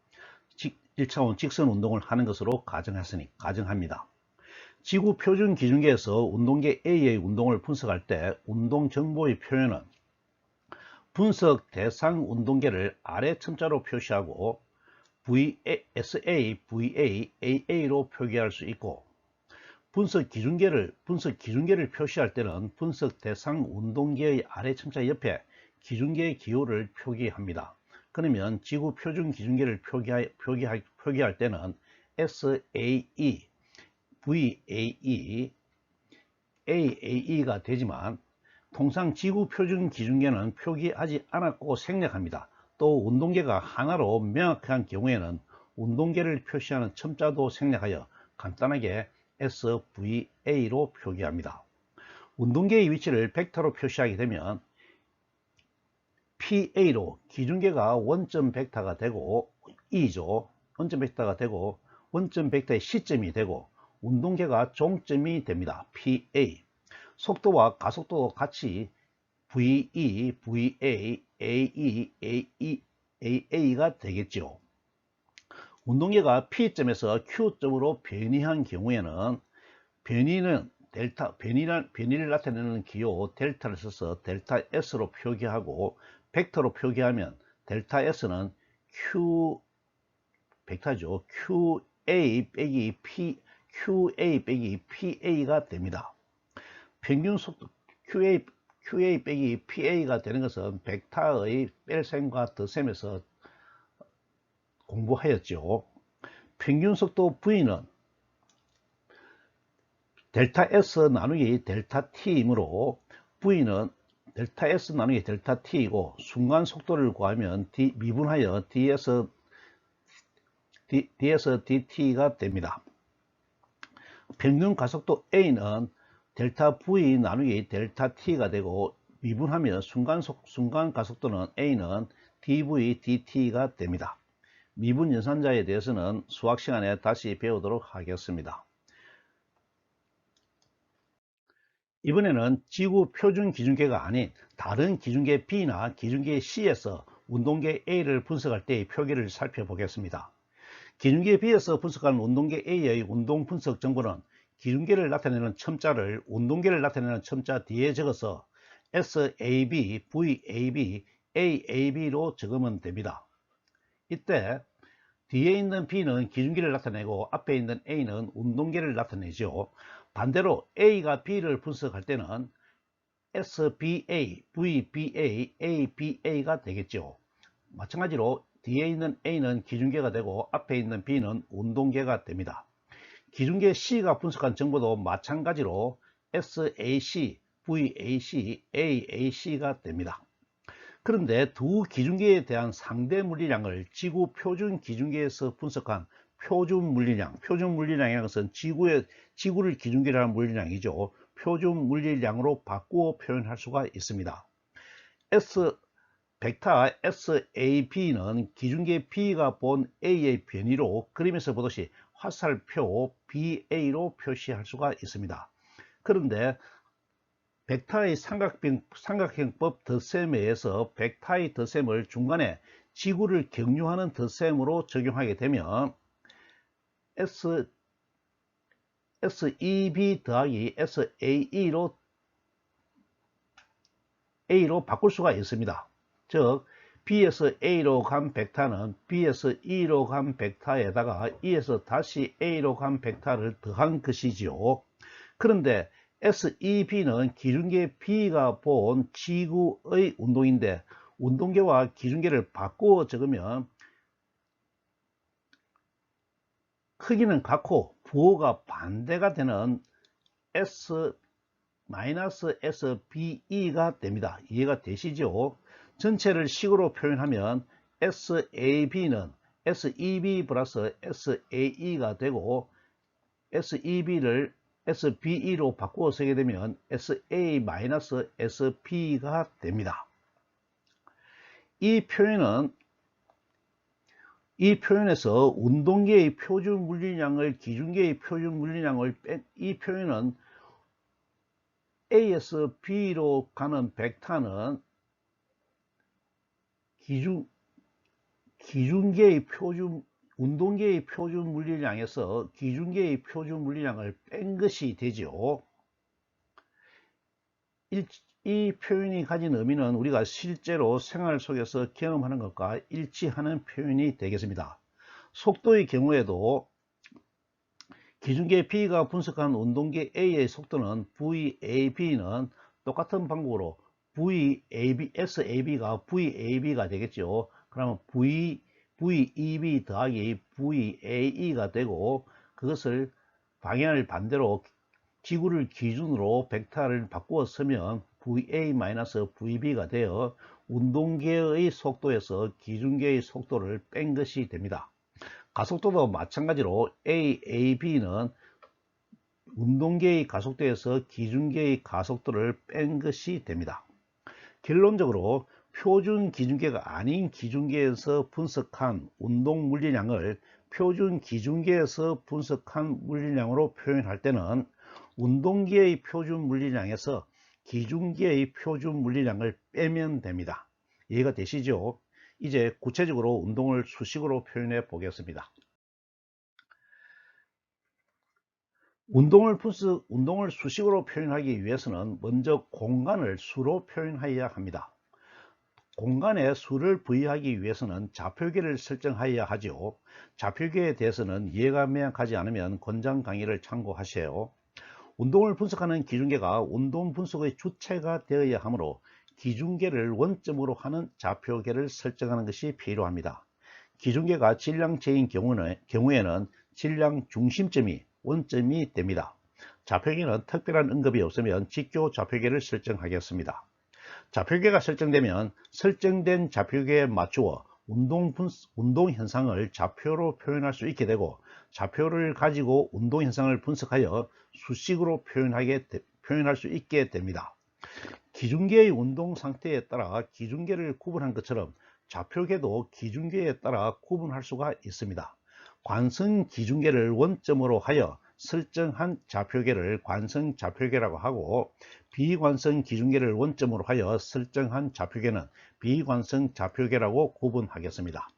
1차원 직선 운동을 하는 것으로 가정합니다. 지구 표준 기준계에서 운동계 A의 운동을 분석할 때 운동 정보의 표현은 분석 대상 운동계를 아래 첨자로 표시하고 SA, VA, AA로 표기할 수 있고, 분석 기준계를 표시할 때는 분석 대상 운동계의 아래 첨자 옆에 기준계 기호를 표기합니다. 그러면 지구 표준 기준계를 표기할 때는 SAE, VAE, AAE가 되지만 통상 지구 표준 기준계는 표기하지 않았고 생략합니다. 또 운동계가 하나로 명확한 경우에는 운동계를 표시하는 첨자도 생략하여 간단하게 SVA로 표기합니다. 운동계의 위치를 벡터로 표시하게 되면 PA로 기준계가 원점 벡터가 되고 E죠. 원점 벡터가 되고 원점 벡터의 시점이 되고 운동계가 종점이 됩니다. PA. 속도와 가속도도 같이 VE, VA, AE, AA가 되겠죠. 운동계가 P점에서 Q점으로 변이한 경우에는 변이를 나타내는 기호 델타를 써서 델타 S로 표기하고 벡터로 표기하면 델타 S는 Q 벡터죠. QA 빼기 PA가 됩니다. 평균 속도 QA 빼기 PA가 되는 것은 벡터의 뺄셈과 덧셈에서 공부하였죠. 평균 속도 V는 델타 S 나누기 델타 T이므로 V는 델타 S 나누기 델타 T이고, 순간 속도를 구하면 미분하여 ds dt가 됩니다. 평균 가속도 A는 델타 V 나누기 델타 T가 되고, 미분하면 순간 가속도는 A는 dv dt가 됩니다. 미분 연산자에 대해서는 수학 시간에 다시 배우도록 하겠습니다. 이번에는 지구 표준 기준계가 아닌 다른 기준계 B나 기준계 C에서 운동계 A를 분석할 때의 표기를 살펴보겠습니다. 기준계 B에서 분석한 운동계 A의 운동 분석 정보는 기준계를 나타내는 첨자를 운동계를 나타내는 첨자 뒤에 적어서 SAB, VAB, AAB로 적으면 됩니다. 이때 뒤에 있는 B는 기준계를 나타내고 앞에 있는 A는 운동계를 나타내죠. 반대로 A가 B를 분석할 때는 SBA, VBA, ABA가 되겠죠. 마찬가지로 뒤에 있는 A는 기준계가 되고 앞에 있는 B는 운동계가 됩니다. 기준계 C가 분석한 정보도 마찬가지로 SAC, VAC, AAC가 됩니다. 그런데 두 기준계에 대한 상대 물리량을 지구 표준 기준계에서 분석한 표준 물리량이라는 것은 지구를 기준계로 하는 물리량이죠. 표준 물리량으로 바꾸어 표현할 수가 있습니다. 벡터 SAB는 기준계 B가 본 A의 변이로 그림에서 보듯이 화살표 BA로 표시할 수가 있습니다. 그런데 벡터의 삼각형법 덧셈에 의해서 벡터의 덧셈을 중간에 지구를 경유하는 덧셈으로 적용하게 되면 SEB 더하기 SAE로 A로 바꿀 수가 있습니다. 즉 B에서 A로 간 벡터는 B에서 E로 간 벡터에다가 E에서 다시 A로 간 벡터를 더한 것이지요. 그런데 SEB는 기준계 B가 본 지구의 운동인데 운동계와 기준계를 바꾸어 적으면 크기는 같고 부호가 반대가 되는 S-SBE가 됩니다. 이해가 되시죠? 전체를 식으로 표현하면 SAB는 SEB 플러스 SAE가 되고 SEB를 SBE로 바꾸어 쓰게 되면 SA-SB가 됩니다. 이 표현에서 운동계의 표준 물리량을 기준계의 표준 물리량을 뺀 이 표현은 A에서 B로 가는 벡터는 기준계의 운동계의 표준 물리량에서 기준계의 표준 물리량을 뺀 것이 되죠. 이 표현이 가진 의미는 우리가 실제로 생활 속에서 경험하는 것과 일치하는 표현이 되겠습니다. 속도의 경우에도 기준계 B가 분석한 운동계 A의 속도는 VAB는 똑같은 방법으로 SAB가 VAB가 되겠죠. 그러면 VEB 더하기 VAE가 되고 그것을 방향을 반대로 지구를 기준으로 벡터를 바꾸어 쓰면 VA-VB가 되어 운동계의 속도에서 기준계의 속도를 뺀 것이 됩니다. 가속도도 마찬가지로 AAB는 운동계의 가속도에서 기준계의 가속도를 뺀 것이 됩니다. 결론적으로 표준 기준계가 아닌 기준계에서 분석한 운동 물리량을 표준 기준계에서 분석한 물리량으로 표현할 때는 운동계의 표준 물리량에서 기준계의 표준 물리량을 빼면 됩니다. 이해가 되시죠? 이제 구체적으로 운동을 수식으로 표현해 보겠습니다. 운동을 수식으로 표현하기 위해서는 먼저 공간을 수로 표현하여야 합니다. 공간에 수를 부여하기 위해서는 좌표계를 설정하여야 하죠. 좌표계에 대해서는 이해가 명확하지 않으면 권장 강의를 참고하세요. 운동을 분석하는 기준계가 운동 분석의 주체가 되어야 하므로 기준계를 원점으로 하는 좌표계를 설정하는 것이 필요합니다. 기준계가 질량체인 경우에는 질량 중심점이 원점이 됩니다. 좌표계는 특별한 언급이 없으면 직교 좌표계를 설정하겠습니다. 좌표계가 설정되면 설정된 좌표계에 맞추어 운동 현상을 좌표로 표현할 수 있게 되고 좌표를 가지고 운동 현상을 분석하여 수식으로 표현할 수 있게 됩니다. 기준계의 운동 상태에 따라 기준계를 구분한 것처럼 좌표계도 기준계에 따라 구분할 수가 있습니다. 관성 기준계를 원점으로 하여 설정한 좌표계를 관성 좌표계라고 하고 비관성 기준계를 원점으로 하여 설정한 좌표계는 비관성 좌표계라고 구분하겠습니다.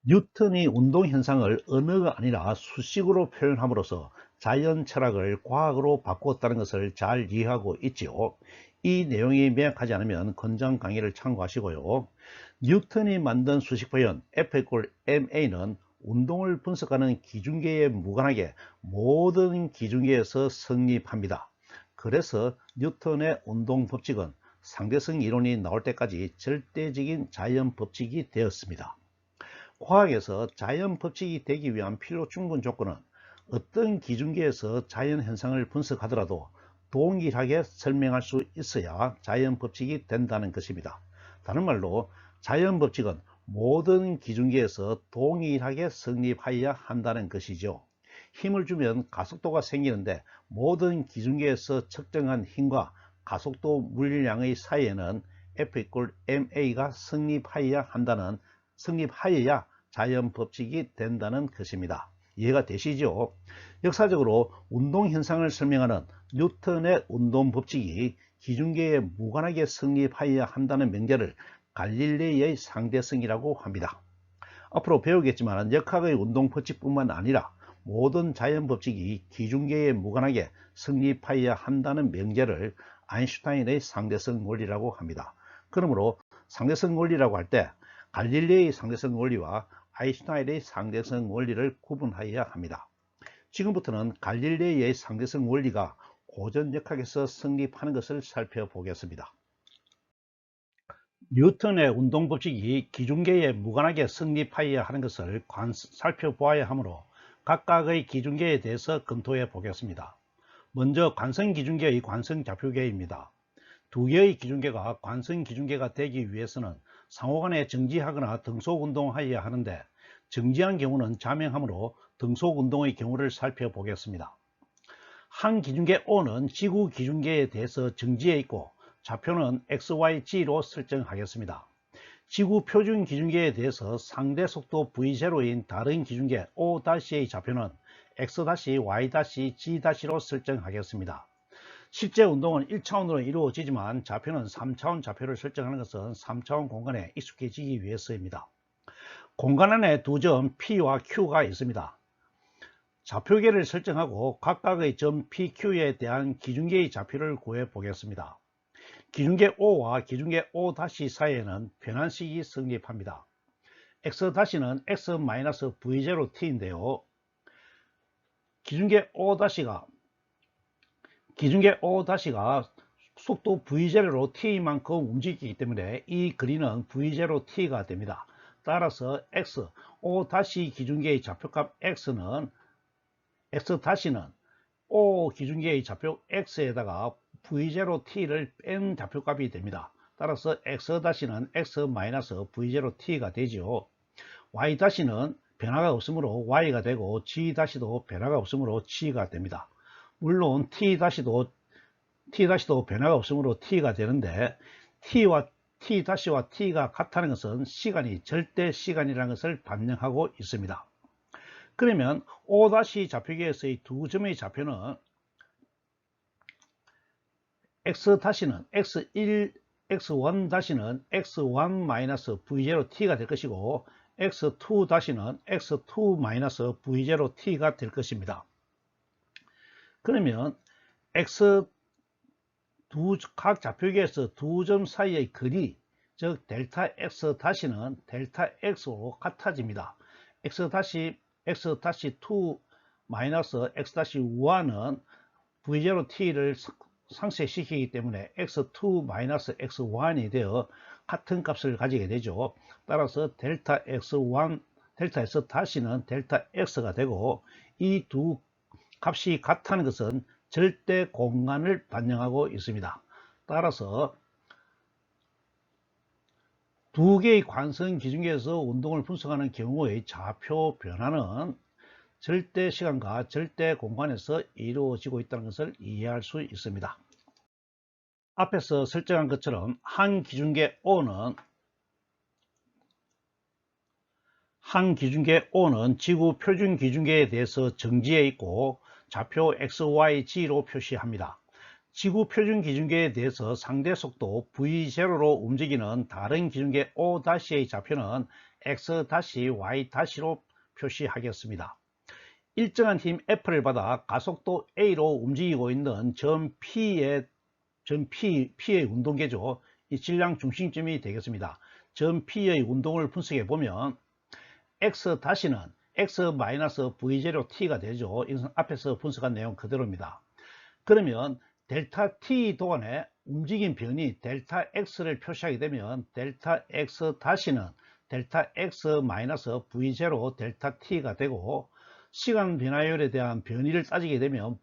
뉴턴이 운동 현상을 언어가 아니라 수식으로 표현함으로써 자연 철학을 과학으로 바꾸었다는 것을 잘 이해하고 있지요. 이 내용이 명확하지 않으면 권장 강의를 참고하시고요. 뉴턴이 만든 수식 표현 F=ma는 운동을 분석하는 기준계에 무관하게 모든 기준계에서 성립합니다. 그래서 뉴턴의 운동 법칙은 상대성 이론이 나올 때까지 절대적인 자연 법칙이 되었습니다. 과학에서 자연 법칙이 되기 위한 필요 충분 조건은 어떤 기준계에서 자연 현상을 분석하더라도 동일하게 설명할 수 있어야 자연 법칙이 된다는 것입니다. 다른 말로 자연 법칙은 모든 기준계에서 동일하게 성립하여야 한다는 것이죠. 힘을 주면 가속도가 생기는데 모든 기준계에서 측정한 힘과 가속도 물량의 사이에는 F = ma가 성립하여야 자연 법칙이 된다는 것입니다. 이해가 되시죠? 역사적으로 운동 현상을 설명하는 뉴턴의 운동 법칙이 기준계에 무관하게 성립하여야 한다는 명제를 갈릴레이의 상대성이라고 합니다. 앞으로 배우겠지만 역학의 운동 법칙뿐만 아니라 모든 자연 법칙이 기준계에 무관하게 성립하여야 한다는 명제를 아인슈타인의 상대성 원리라고 합니다. 그러므로 상대성 원리라고 할 때 갈릴레이의 상대성 원리와 아인슈타인의 상대성 원리를 구분하여야 합니다. 지금부터는 갈릴레이의 상대성 원리가 고전 역학에서 성립하는 것을 살펴보겠습니다. 뉴턴의 운동 법칙이 기준계에 무관하게 성립하여야 하는 것을 살펴보아야 하므로 각각의 기준계에 대해서 검토해 보겠습니다. 먼저 관성기준계의 관성좌표계입니다. 두 개의 기준계가 관성기준계가 되기 위해서는 상호간에 정지하거나 등속운동하여야 하는데 정지한 경우는 자명하므로 등속운동의 경우를 살펴보겠습니다. 한 기준계 O는 지구 기준계에 대해서 정지해 있고 좌표는 XYG로 설정하겠습니다. 지구 표준 기준계에 대해서 상대 속도 V0인 다른 기준계 O-의 좌표는 X-Y-G-로 설정하겠습니다. 실제 운동은 1차원으로 이루어지지만 좌표는 3차원 좌표를 설정하는 것은 3차원 공간에 익숙해지기 위해서입니다. 공간 안에 두 점 P와 Q가 있습니다. 좌표계를 설정하고 각각의 점 PQ에 대한 기준계의 좌표를 구해 보겠습니다. 기준계 O와 기준계 O' 사이에는 변환식이 성립합니다. X-는 X-V0t인데요. 기준계 O' 속도 V0로 t만큼 움직이기 때문에 이 거리는 V0t가 됩니다. 따라서 X, O' 기준계의 좌표값 X는 O 기준계의 좌표 X에다가 V0t를 뺀 좌표값이 됩니다. 따라서 X-는 X-V0t가 되죠. Y-는 변화가 없으므로 Y가 되고 G-도 변화가 없으므로 G가 됩니다. 물론 T-도 변화가 없으므로 T가 되는데 T-와 T가 같다는 것은 시간이 절대 시간이라는 것을 반영하고 있습니다. 그러면 O' 좌표계에서의 두 점의 좌표는 X-는 X1, X1-는 X1-V0t가 될 것이고 X2-는 X2-V0t가 될 것입니다. 그러면 각 좌표계에서 두 점 사이의 거리, 즉 델타 X-는 델타 X로 같아집니다. X-2 X-1은 V0t를 상쇄시키기 때문에 X2-X1이 되어 같은 값을 가지게 되죠. 따라서 델타 S1, 델타 S-는 델타 X가 되고 이 두 값이 같다는 것은 절대 공간을 반영하고 있습니다. 따라서 두 개의 관성 기준계에서 운동을 분석하는 경우의 좌표 변화는 절대 시간과 절대 공간에서 이루어지고 있다는 것을 이해할 수 있습니다. 앞에서 설정한 것처럼 한 기준계 O는 지구 표준 기준계에 대해서 정지해 있고 좌표 XYG로 표시합니다. 지구 표준 기준계에 대해서 상대 속도 V0로 움직이는 다른 기준계 O''의 좌표는 X-Y''로 표시하겠습니다. 일정한 힘 F를 받아 가속도 A로 움직이고 있는 점 P의 운동계죠. 이 질량 중심점이 되겠습니다. 점 P의 운동을 분석해 보면 X-는 X-V0t가 되죠. 이것은 앞에서 분석한 내용 그대로입니다. 그러면 델타 T 동안에 움직임 변이 델타 x를 표시하게 되면 델타 x 다시는 델타 x 마이너스 v0 델타 t가 되고, 시간 변화율에 대한 변이를 따지게 되면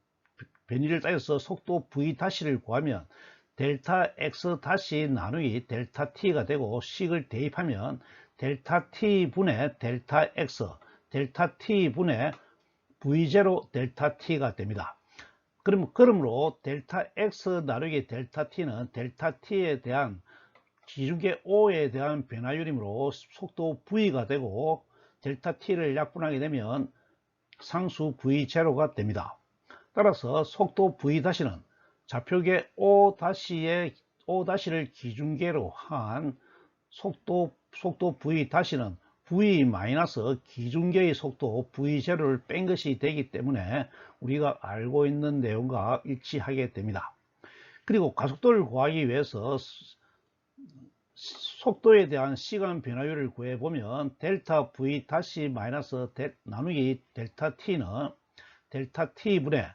변이를 따져서 속도 v 다시를 구하면 델타 x 다시 나누기 델타 t가 되고, 식을 대입하면 델타 t 분의 델타 x 델타 t 분의 v0 델타 t가 됩니다. 그러므로 델타 x 나누기 델타 t는 델타 t에 대한 기준계 O에 대한 변화율이므로 속도 V가 되고, 델타 T를 약분하게 되면 상수 V0가 됩니다. 따라서 속도 V-는 좌표계 O-를 기준계로 한 속도 V-는 V- 기준계의 속도 V0를 뺀 것이 되기 때문에 우리가 알고 있는 내용과 일치하게 됩니다. 그리고 가속도를 구하기 위해서 속도에 대한 시간 변화율을 구해보면 델타 V 다시 마이너스 나누기 델타 T는 델타 T분의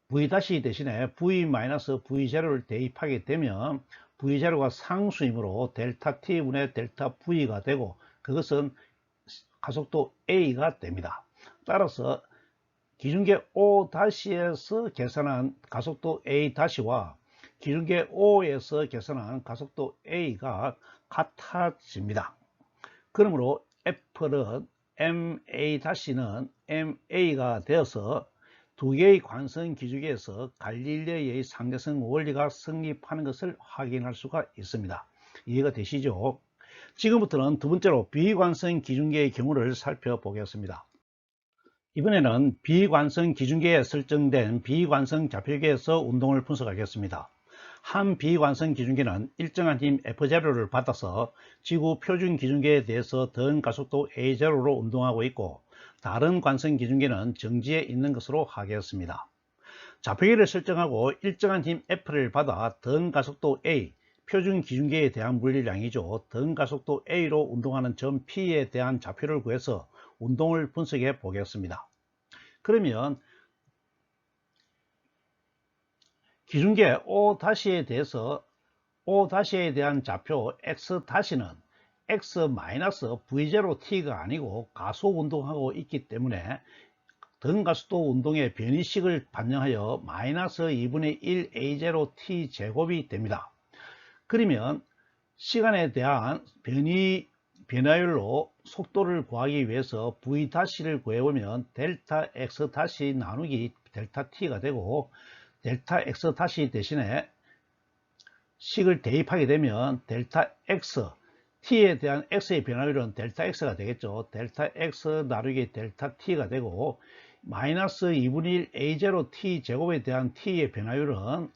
V 다시 대신에 V 마이너스 V0를 대입하게 되면 V0가 상수이므로 델타 T분의 델타 V가 되고, 그것은 가속도 A가 됩니다. 따라서 기준계 O-에서 계산한 가속도 A-와 기준계 O에서 계산한 가속도 A가 같아집니다. 그러므로 F는 MA-는 MA가 되어서 두 개의 관성 기준계에서 갈릴레이의 상대성 원리가 성립하는 것을 확인할 수가 있습니다. 이해가 되시죠? 지금부터는 두 번째로 비관성 기준계의 경우를 살펴보겠습니다. 이번에는 비관성 기준계에 설정된 비관성 좌표계에서 운동을 분석하겠습니다. 한 비관성 기준계는 일정한 힘 F0를 받아서 지구 표준 기준계에 대해서 더한 가속도 A0로 운동하고 있고, 다른 관성 기준계는 정지에 있는 것으로 하겠습니다. 좌표계를 설정하고 일정한 힘 F를 받아 더한 가속도 A, 표준 기준계에 대한 물리량이죠. 더한 가속도 A로 운동하는 점 P에 대한 좌표를 구해서 운동을 분석해 보겠습니다. 그러면 기준계 O-에 대해서 O-에 대한 좌표 X-는 X-V0T가 아니고 가속 운동하고 있기 때문에 등 가속도 운동의 변이식을 반영하여 마이너스 2분의 1 A0T 제곱이 됩니다. 그러면 시간에 대한 변화율로 속도를 구하기 위해서 V-를 구해보면 델타 X- 나누기 델타 T가 되고, 델타 X- 대신에 식을 대입하게 되면 델타 X, T에 대한 X의 변화율은 델타 X가 되겠죠. 델타 X 나누기 델타 T가 되고, 마이너스 2분의 1 A0T 제곱에 대한 T의 변화율은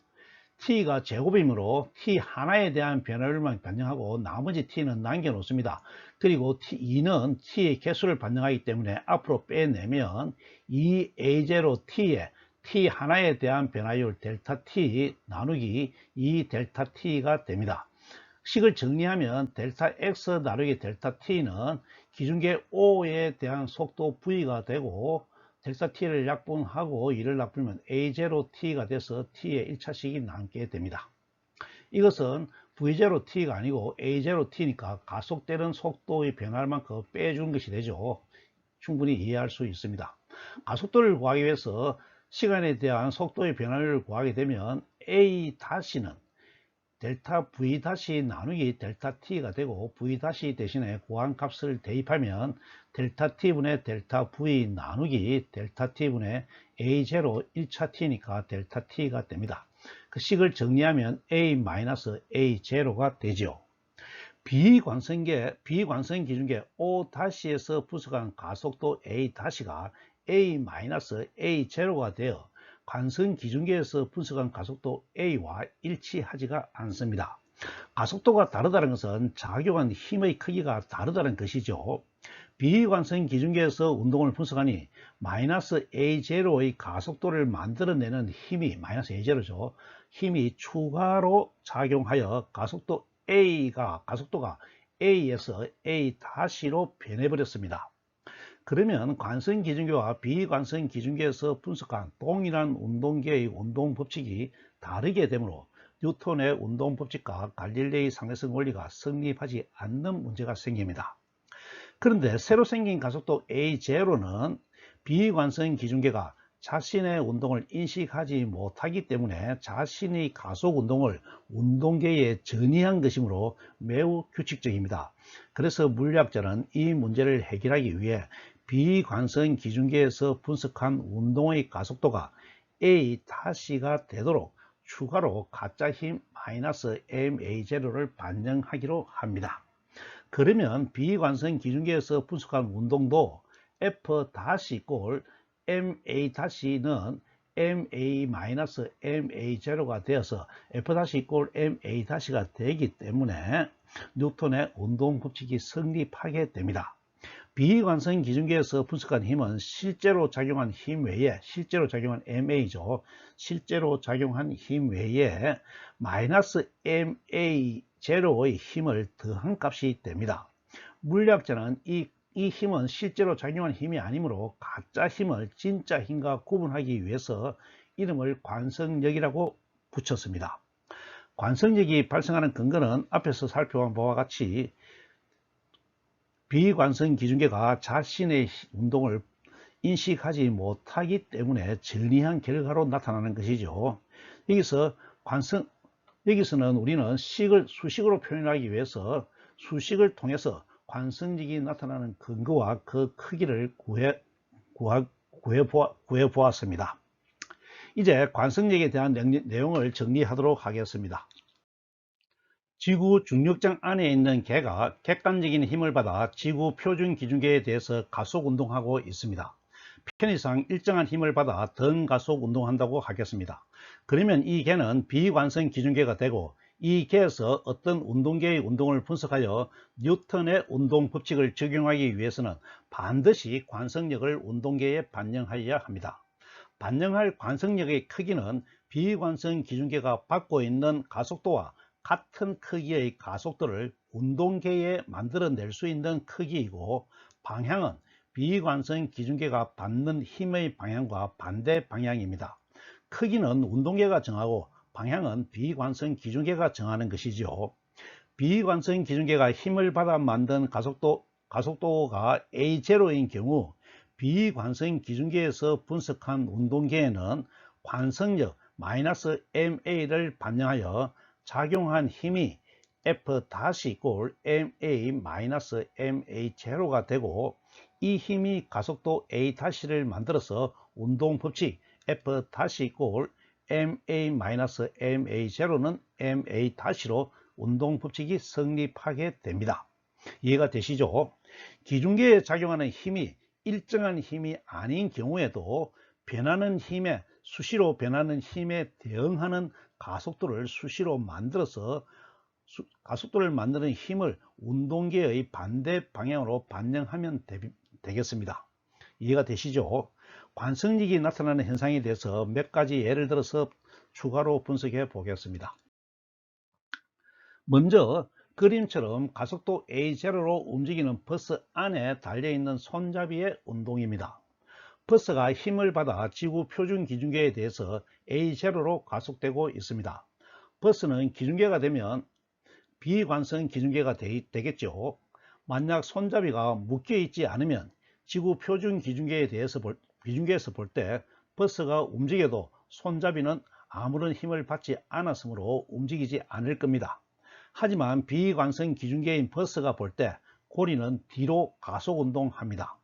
T가 제곱이므로 T 하나에 대한 변화율만 반영하고 나머지 T는 남겨놓습니다. 그리고 T2는 T의 개수를 반영하기 때문에 앞으로 빼내면 2A0T에 T 하나에 대한 변화율 델타 T 나누기 2 델타 T가 됩니다. 식을 정리하면 델타 X 나누기 델타 T는 기준계 O에 대한 속도 V가 되고, 델타 T를 약분하고 2를 약분하면 A0T가 돼서 T의 1차식이 남게 됩니다. 이것은 V0T가 아니고 A0T니까 가속되는 속도의 변화를 만큼 빼준 것이 되죠. 충분히 이해할 수 있습니다. 가속도를 구하기 위해서 시간에 대한 속도의 변화를 구하게 되면 A-는 델타 V- 나누기 델타 T가 되고, V- 대신에 구한 값을 대입하면 델타 T분의 델타 V 나누기 델타 T분의 A0 1차 T니까 델타 T가 됩니다. 그 식을 정리하면 A-A0가 되죠. 비관성 기준계 O-에서 분석한 가속도 A-가 A-A0가 되어 관성 기준계에서 분석한 가속도 A와 일치하지가 않습니다. 가속도가 다르다는 것은 작용한 힘의 크기가 다르다는 것이죠. 비관성 기준계에서 운동을 분석하니 마이너스 A0의 가속도를 만들어내는 힘이 마이너스 A0죠. 힘이 추가로 작용하여 가속도가 A에서 A-로 변해버렸습니다. 그러면 관성 기준계와 비관성 기준계에서 분석한 동일한 운동계의 운동 법칙이 다르게 되므로 뉴턴의 운동법칙과 갈릴레이 상대성 원리가 성립하지 않는 문제가 생깁니다. 그런데 새로 생긴 가속도 A0는 비관성 기준계가 자신의 운동을 인식하지 못하기 때문에 자신의 가속 운동을 운동계에 전이한 것이므로 매우 규칙적입니다. 그래서 물리학자는 이 문제를 해결하기 위해 비관성 기준계에서 분석한 운동의 가속도가 A-가 되도록 추가로 가짜 힘 -MA0를 반영하기로 합니다. 그러면 비관성 기준계에서 분석한 운동도 F- MA-는 MA-MA0가 되어서 F-MA-가 되기 때문에 뉴턴의 운동 법칙이 성립하게 됩니다. 비관성 기준계에서 분석한 힘은 실제로 작용한 힘 외에, 실제로 작용한 MA죠. 실제로 작용한 힘 외에 -MA0의 힘을 더한 값이 됩니다. 물리학자는 이 힘은 실제로 작용한 힘이 아니므로 가짜 힘을 진짜 힘과 구분하기 위해서 이름을 관성력이라고 붙였습니다. 관성력이 발생하는 근거는 앞에서 살펴본 바와 같이 비관성 기준계가 자신의 운동을 인식하지 못하기 때문에 전이한 결과로 나타나는 것이죠. 여기서는 우리는 수식으로 표현하기 위해서 수식을 통해서 관성력이 나타나는 근거와 그 크기를 구해 보았습니다. 이제 관성력에 대한 내용을 정리하도록 하겠습니다. 지구 중력장 안에 있는 개가 객관적인 힘을 받아 지구 표준 기준계에 대해서 가속 운동하고 있습니다. 편의상 일정한 힘을 받아 등 가속 운동한다고 하겠습니다. 그러면 이 개는 비관성 기준계가 되고 이 개에서 어떤 운동계의 운동을 분석하여 뉴턴의 운동 법칙을 적용하기 위해서는 반드시 관성력을 운동계에 반영하여야 합니다. 반영할 관성력의 크기는 비관성 기준계가 받고 있는 가속도와 같은 크기의 가속도를 운동계에 만들어낼 수 있는 크기이고, 방향은 비관성 기준계가 받는 힘의 방향과 반대 방향입니다. 크기는 운동계가 정하고 방향은 비관성 기준계가 정하는 것이죠. 비관성 기준계가 힘을 받아 만든 가속도가 A0인 경우 비관성 기준계에서 분석한 운동계에는 관성력 -MA를 반영하여 작용한 힘이 F-MA-MA0가 되고, 이 힘이 가속도 A-를 만들어서 운동 법칙 F-MA-MA0는 MA-로 운동 법칙이 성립하게 됩니다. 이해가 되시죠? 기준계에 작용하는 힘이 일정한 힘이 아닌 경우에도 수시로 변하는 힘에 대응하는 가속도를 수시로 만들어서 가속도를 만드는 힘을 운동계의 반대 방향으로 반영하면 되겠습니다. 이해가 되시죠? 관성력이 나타나는 현상에 대해서 몇 가지 예를 들어서 추가로 분석해 보겠습니다. 먼저 그림처럼 가속도 A0로 움직이는 버스 안에 달려있는 손잡이의 운동입니다. 버스가 힘을 받아 지구 표준 기준계에 대해서 A0로 가속되고 있습니다. 버스는 기준계가 되면 비관성 기준계가 되겠죠. 만약 손잡이가 묶여 있지 않으면 지구 표준 기준계에서 볼 때 버스가 움직여도 손잡이는 아무런 힘을 받지 않았으므로 움직이지 않을 겁니다. 하지만 비관성 기준계인 버스가 볼 때 고리는 뒤로 가속 운동합니다.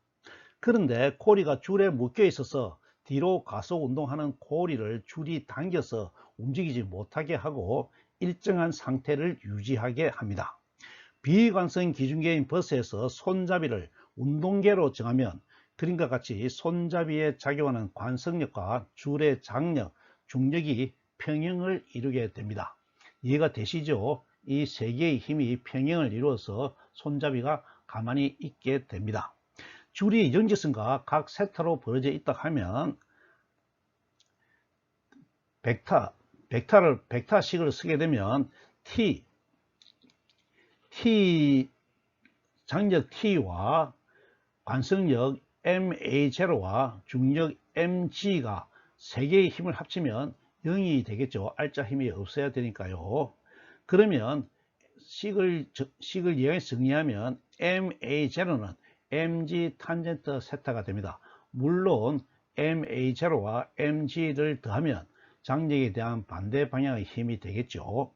그런데 고리가 줄에 묶여 있어서 뒤로 가속 운동하는 고리를 줄이 당겨서 움직이지 못하게 하고 일정한 상태를 유지하게 합니다. 비관성 기준계인 버스에서 손잡이를 운동계로 정하면 그림과 같이 손잡이에 작용하는 관성력과 줄의 장력, 중력이 평형을 이루게 됩니다. 이해가 되시죠? 이 세 개의 힘이 평형을 이루어서 손잡이가 가만히 있게 됩니다. 줄이 영지선과 각 세타로 벌어져 있다 하면 벡타식을 쓰게 되면 장력 T와 관성력 MA0와 중력 MG가 세 개의 힘을 합치면 0이 되겠죠. R자 힘이 없어야 되니까요. 그러면 식을 이해해서 정리하면 MA0는 mg 탄젠트 세타가 됩니다. 물론 MA0와 mg를 더하면 장력에 대한 반대 방향의 힘이 되겠죠.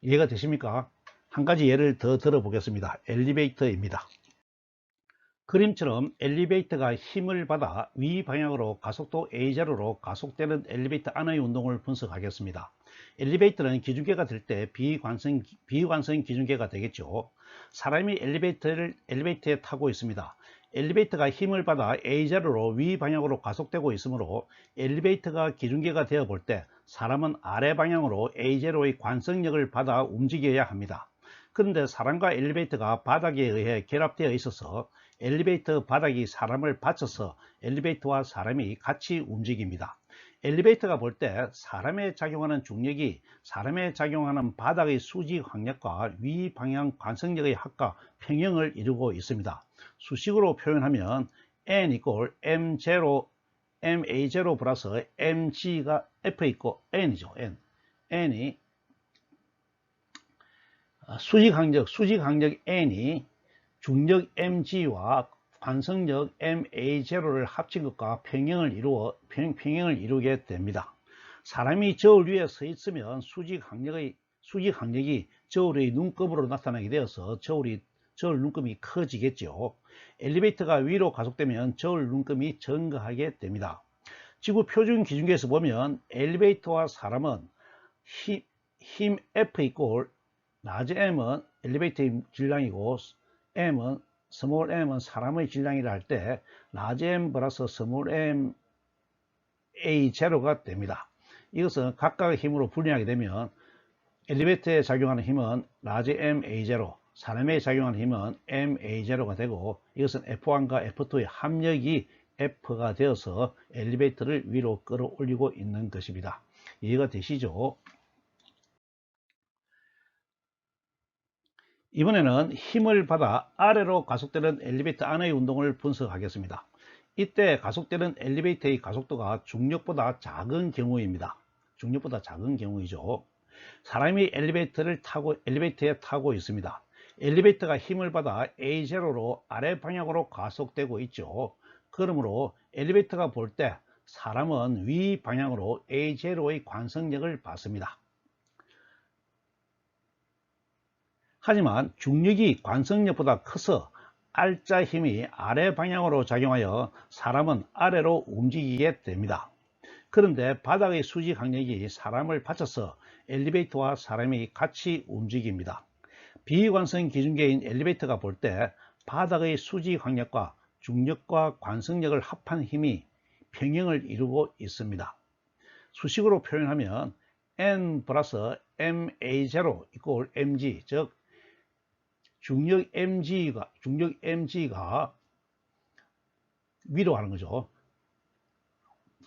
이해가 되십니까? 한 가지 예를 더 들어보겠습니다. 엘리베이터입니다. 그림처럼 엘리베이터가 힘을 받아 위 방향으로 가속도 A0로 가속되는 엘리베이터 안의 운동을 분석하겠습니다. 엘리베이터는 기준계가 될 때 비관성 기준계가 되겠죠. 사람이 엘리베이터에 타고 있습니다. 엘리베이터가 힘을 받아 A0로 위 방향으로 가속되고 있으므로 엘리베이터가 기준계가 되어 볼 때 사람은 아래 방향으로 A0의 관성력을 받아 움직여야 합니다. 그런데 사람과 엘리베이터가 바닥에 의해 결합되어 있어서 엘리베이터 바닥이 사람을 받쳐서 엘리베이터와 사람이 같이 움직입니다. 엘리베이터가 볼 때 사람에 작용하는 중력이 사람에 작용하는 바닥의 수직 확력과 위 방향 관성력의 합과 평형을 이루고 있습니다. 수식으로 표현하면 N = M0 MA0 플러스 MG가 F 있고 N이죠. N이 수직항력 N이 중력 mg와 관성력 ma0를 합친 것과 평형을 이루게 됩니다. 사람이 저울 위에 서 있으면 수직항력이 저울의 눈금으로 나타나게 되어서 저울 눈금이 커지겠죠. 엘리베이터가 위로 가속되면 저울 눈금이 증가하게 됩니다. 지구 표준 기준계에서 보면 엘리베이터와 사람은 힘 F = 라지 M은 엘리베이터의 질량이고 스몰 m은 사람의 질량이라 할 때 라지 M 플러스 스몰 m A0가 됩니다. 이것은 각각의 힘으로 분리하게 되면 엘리베이터에 작용하는 힘은 라지 M A0, 사람에 작용하는 힘은 M A0가 되고 이것은 F1과 F2의 합력이 F가 되어서 엘리베이터를 위로 끌어올리고 있는 것입니다. 이해가 되시죠? 이번에는 힘을 받아 아래로 가속되는 엘리베이터 안의 운동을 분석하겠습니다. 이때 가속되는 엘리베이터의 가속도가 중력보다 작은 경우입니다. 중력보다 작은 경우이죠. 사람이 엘리베이터에 타고 있습니다. 엘리베이터가 힘을 받아 A0로 아래 방향으로 가속되고 있죠. 그러므로 엘리베이터가 볼 때 사람은 위 방향으로 A0의 관성력을 받습니다. 하지만 중력이 관성력보다 커서 R자 힘이 아래 방향으로 작용하여 사람은 아래로 움직이게 됩니다. 그런데 바닥의 수직 항력이 사람을 받쳐서 엘리베이터와 사람이 같이 움직입니다. 비관성 기준계인 엘리베이터가 볼 때 바닥의 수직 항력과 중력과 관성력을 합한 힘이 평형을 이루고 있습니다. 수식으로 표현하면 N 플러스 MA0 = mg, 즉 중력 mg가 위로 가는 거죠.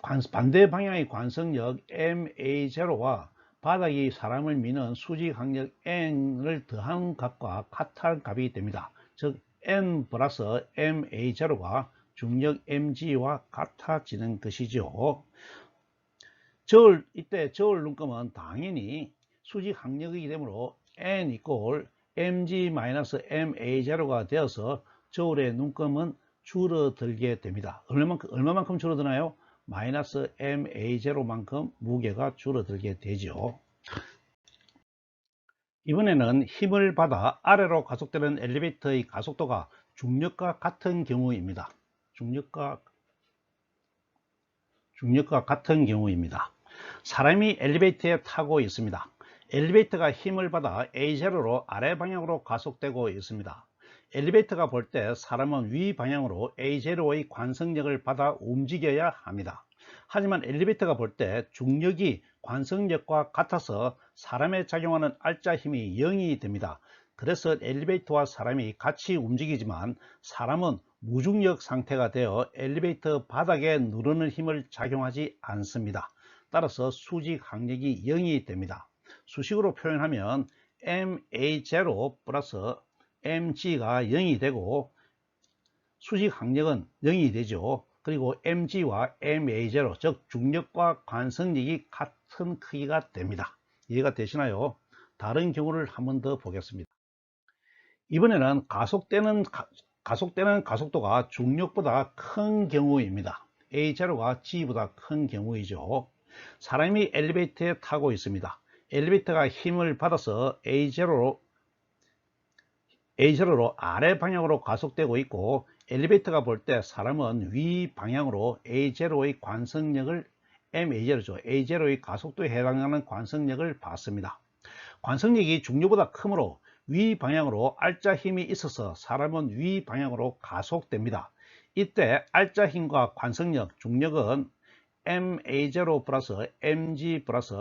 반대 방향의 관성력 ma0와 바닥이 사람을 미는 수직항력 n을 더한 값과 같은 값이 됩니다. 즉 n 플러스 ma0가 중력 mg와 같아지는 것이죠. 이때 저울 눈금은 당연히 수직항력이기 되므로 n = mg-ma0가 되어서 저울의 눈금은 줄어들게 됩니다. 얼마만큼 줄어드나요? 마이너스 ma0만큼 무게가 줄어들게 되죠. 이번에는 힘을 받아 아래로 가속되는 엘리베이터의 가속도가 중력과 같은 경우입니다. 중력과 같은 경우입니다. 사람이 엘리베이터에 타고 있습니다. 엘리베이터가 힘을 받아 A0로 아래 방향으로 가속되고 있습니다. 엘리베이터가 볼 때 사람은 위 방향으로 A0의 관성력을 받아 움직여야 합니다. 하지만 엘리베이터가 볼 때 중력이 관성력과 같아서 사람에 작용하는 R자 힘이 0이 됩니다. 그래서 엘리베이터와 사람이 같이 움직이지만 사람은 무중력 상태가 되어 엘리베이터 바닥에 누르는 힘을 작용하지 않습니다. 따라서 수직 항력이 0이 됩니다. 수식으로 표현하면 ma0 플러스 mg가 0이 되고 수직 항력은 0이 되죠. 그리고 mg와 ma0 즉 중력과 관성력이 같은 크기가 됩니다. 이해가 되시나요? 다른 경우를 한 번 더 보겠습니다. 이번에는 가속되는 가속도가 중력보다 큰 경우입니다. A0가 G보다 큰 경우이죠. 사람이 엘리베이터에 타고 있습니다. 엘리베이터가 힘을 받아서 A0로 아래 방향으로 가속되고 있고, 엘리베이터가 볼 때 사람은 위 방향으로 A0의 관성력을 MA0죠. A0의 가속도에 해당하는 관성력을 받습니다. 관성력이 중력보다 크므로 위 방향으로 알짜 힘이 있어서 사람은 위 방향으로 가속됩니다. 이때 알짜 힘과 관성력, 중력은 MA0 플러스 MG 플러스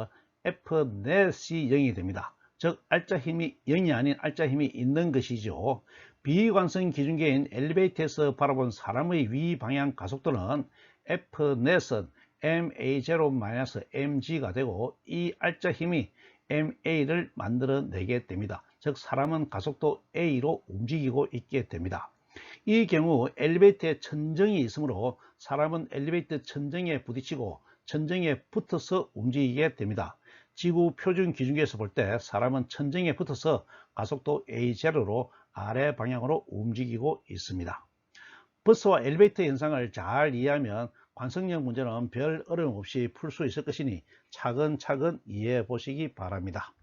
F-넷이 0이 됩니다. 즉 알짜 힘이 0이 아닌 알짜 힘이 있는 것이죠. 비관성 기준계인 엘리베이터에서 바라본 사람의 위 방향 가속도는 F-넷은 MA0-MG가 되고, 이 알짜 힘이 MA를 만들어내게 됩니다. 즉 사람은 가속도 A로 움직이고 있게 됩니다. 이 경우 엘리베이터에 천정이 있으므로 사람은 엘리베이터 천정에 부딪히고 천정에 붙어서 움직이게 됩니다. 지구 표준 기준계에서 볼 때 사람은 천정에 붙어서 가속도 A0로 아래 방향으로 움직이고 있습니다. 버스와 엘리베이터 현상을 잘 이해하면 관성력 문제는 별 어려움 없이 풀 수 있을 것이니 차근차근 이해해 보시기 바랍니다.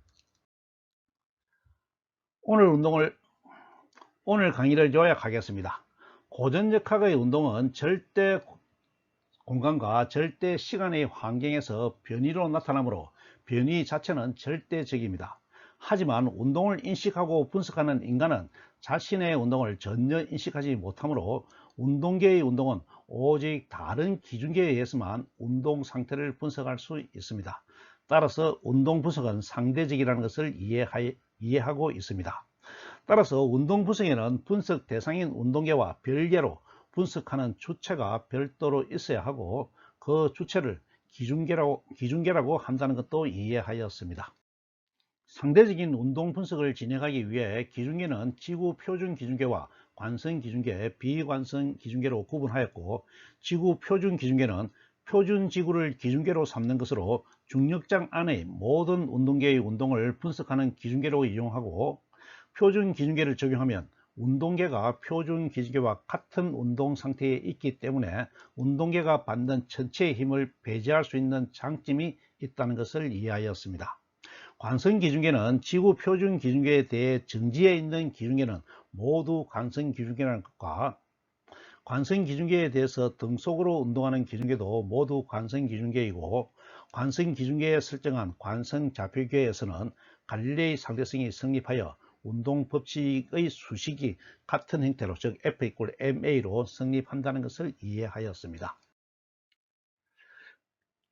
오늘 강의를 요약하겠습니다. 고전역학의 운동은 절대 공간과 절대 시간의 환경에서 변이로 나타나므로 변이 자체는 절대적입니다. 하지만 운동을 인식하고 분석하는 인간은 자신의 운동을 전혀 인식하지 못하므로 운동계의 운동은 오직 다른 기준계에 의해서만 운동 상태를 분석할 수 있습니다. 따라서 운동 분석은 상대적이라는 것을 이해하고 있습니다. 따라서 운동 분석에는 분석 대상인 운동계와 별개로 분석하는 주체가 별도로 있어야 하고, 그 주체를 기준계라고 한다는 것도 이해하였습니다. 상대적인 운동 분석을 진행하기 위해 기준계는 지구 표준 기준계와 관성 기준계, 비관성 기준계로 구분하였고, 지구 표준 기준계는 표준 지구를 기준계로 삼는 것으로 중력장 안의 모든 운동계의 운동을 분석하는 기준계로 이용하고, 표준 기준계를 적용하면 운동계가 표준 기준계와 같은 운동 상태에 있기 때문에 운동계가 받는 전체의 힘을 배제할 수 있는 장점이 있다는 것을 이해하였습니다. 관성 기준계는 지구 표준 기준계에 대해 정지해 있는 기준계는 모두 관성 기준계라는 것과, 관성 기준계에 대해서 등속으로 운동하는 기준계도 모두 관성 기준계이고, 관성 기준계에 설정한 관성 좌표계에서는 갈릴레이 상대성이 성립하여 운동 법칙의 수식이 같은 형태로, 즉 F=ma로 성립한다는 것을 이해하였습니다.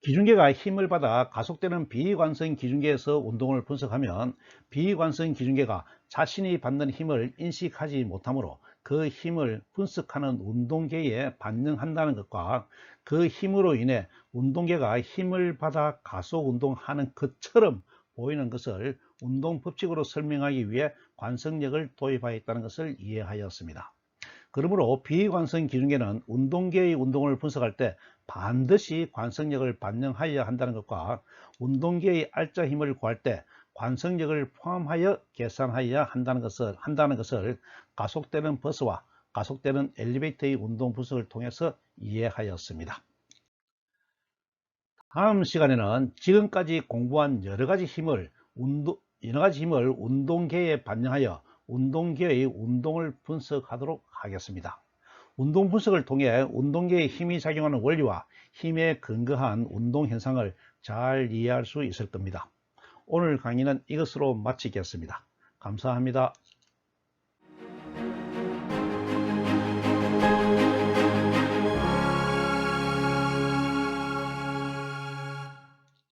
기준계가 힘을 받아 가속되는 비관성 기준계에서 운동을 분석하면 비관성 기준계가 자신이 받는 힘을 인식하지 못하므로 그 힘을 분석하는 운동계에 반영한다는 것과, 그 힘으로 인해 운동계가 힘을 받아 가속 운동하는 것처럼 보이는 것을 운동 법칙으로 설명하기 위해 관성력을 도입하였다는 것을 이해하였습니다. 그러므로 비관성 기준계는 운동계의 운동을 분석할 때 반드시 관성력을 반영하여야 한다는 것과, 운동계의 알짜 힘을 구할 때 관성력을 포함하여 계산하여야 한다는 것을 가속되는 버스와 가속되는 엘리베이터의 운동 분석을 통해서 이해하였습니다. 다음 시간에는 지금까지 공부한 여러 가지 힘을 운동계에 반영하여 운동계의 운동을 분석하도록 하겠습니다. 운동 분석을 통해 운동계에 힘이 작용하는 원리와 힘에 근거한 운동 현상을 잘 이해할 수 있을 겁니다. 오늘 강의는 이것으로 마치겠습니다. 감사합니다.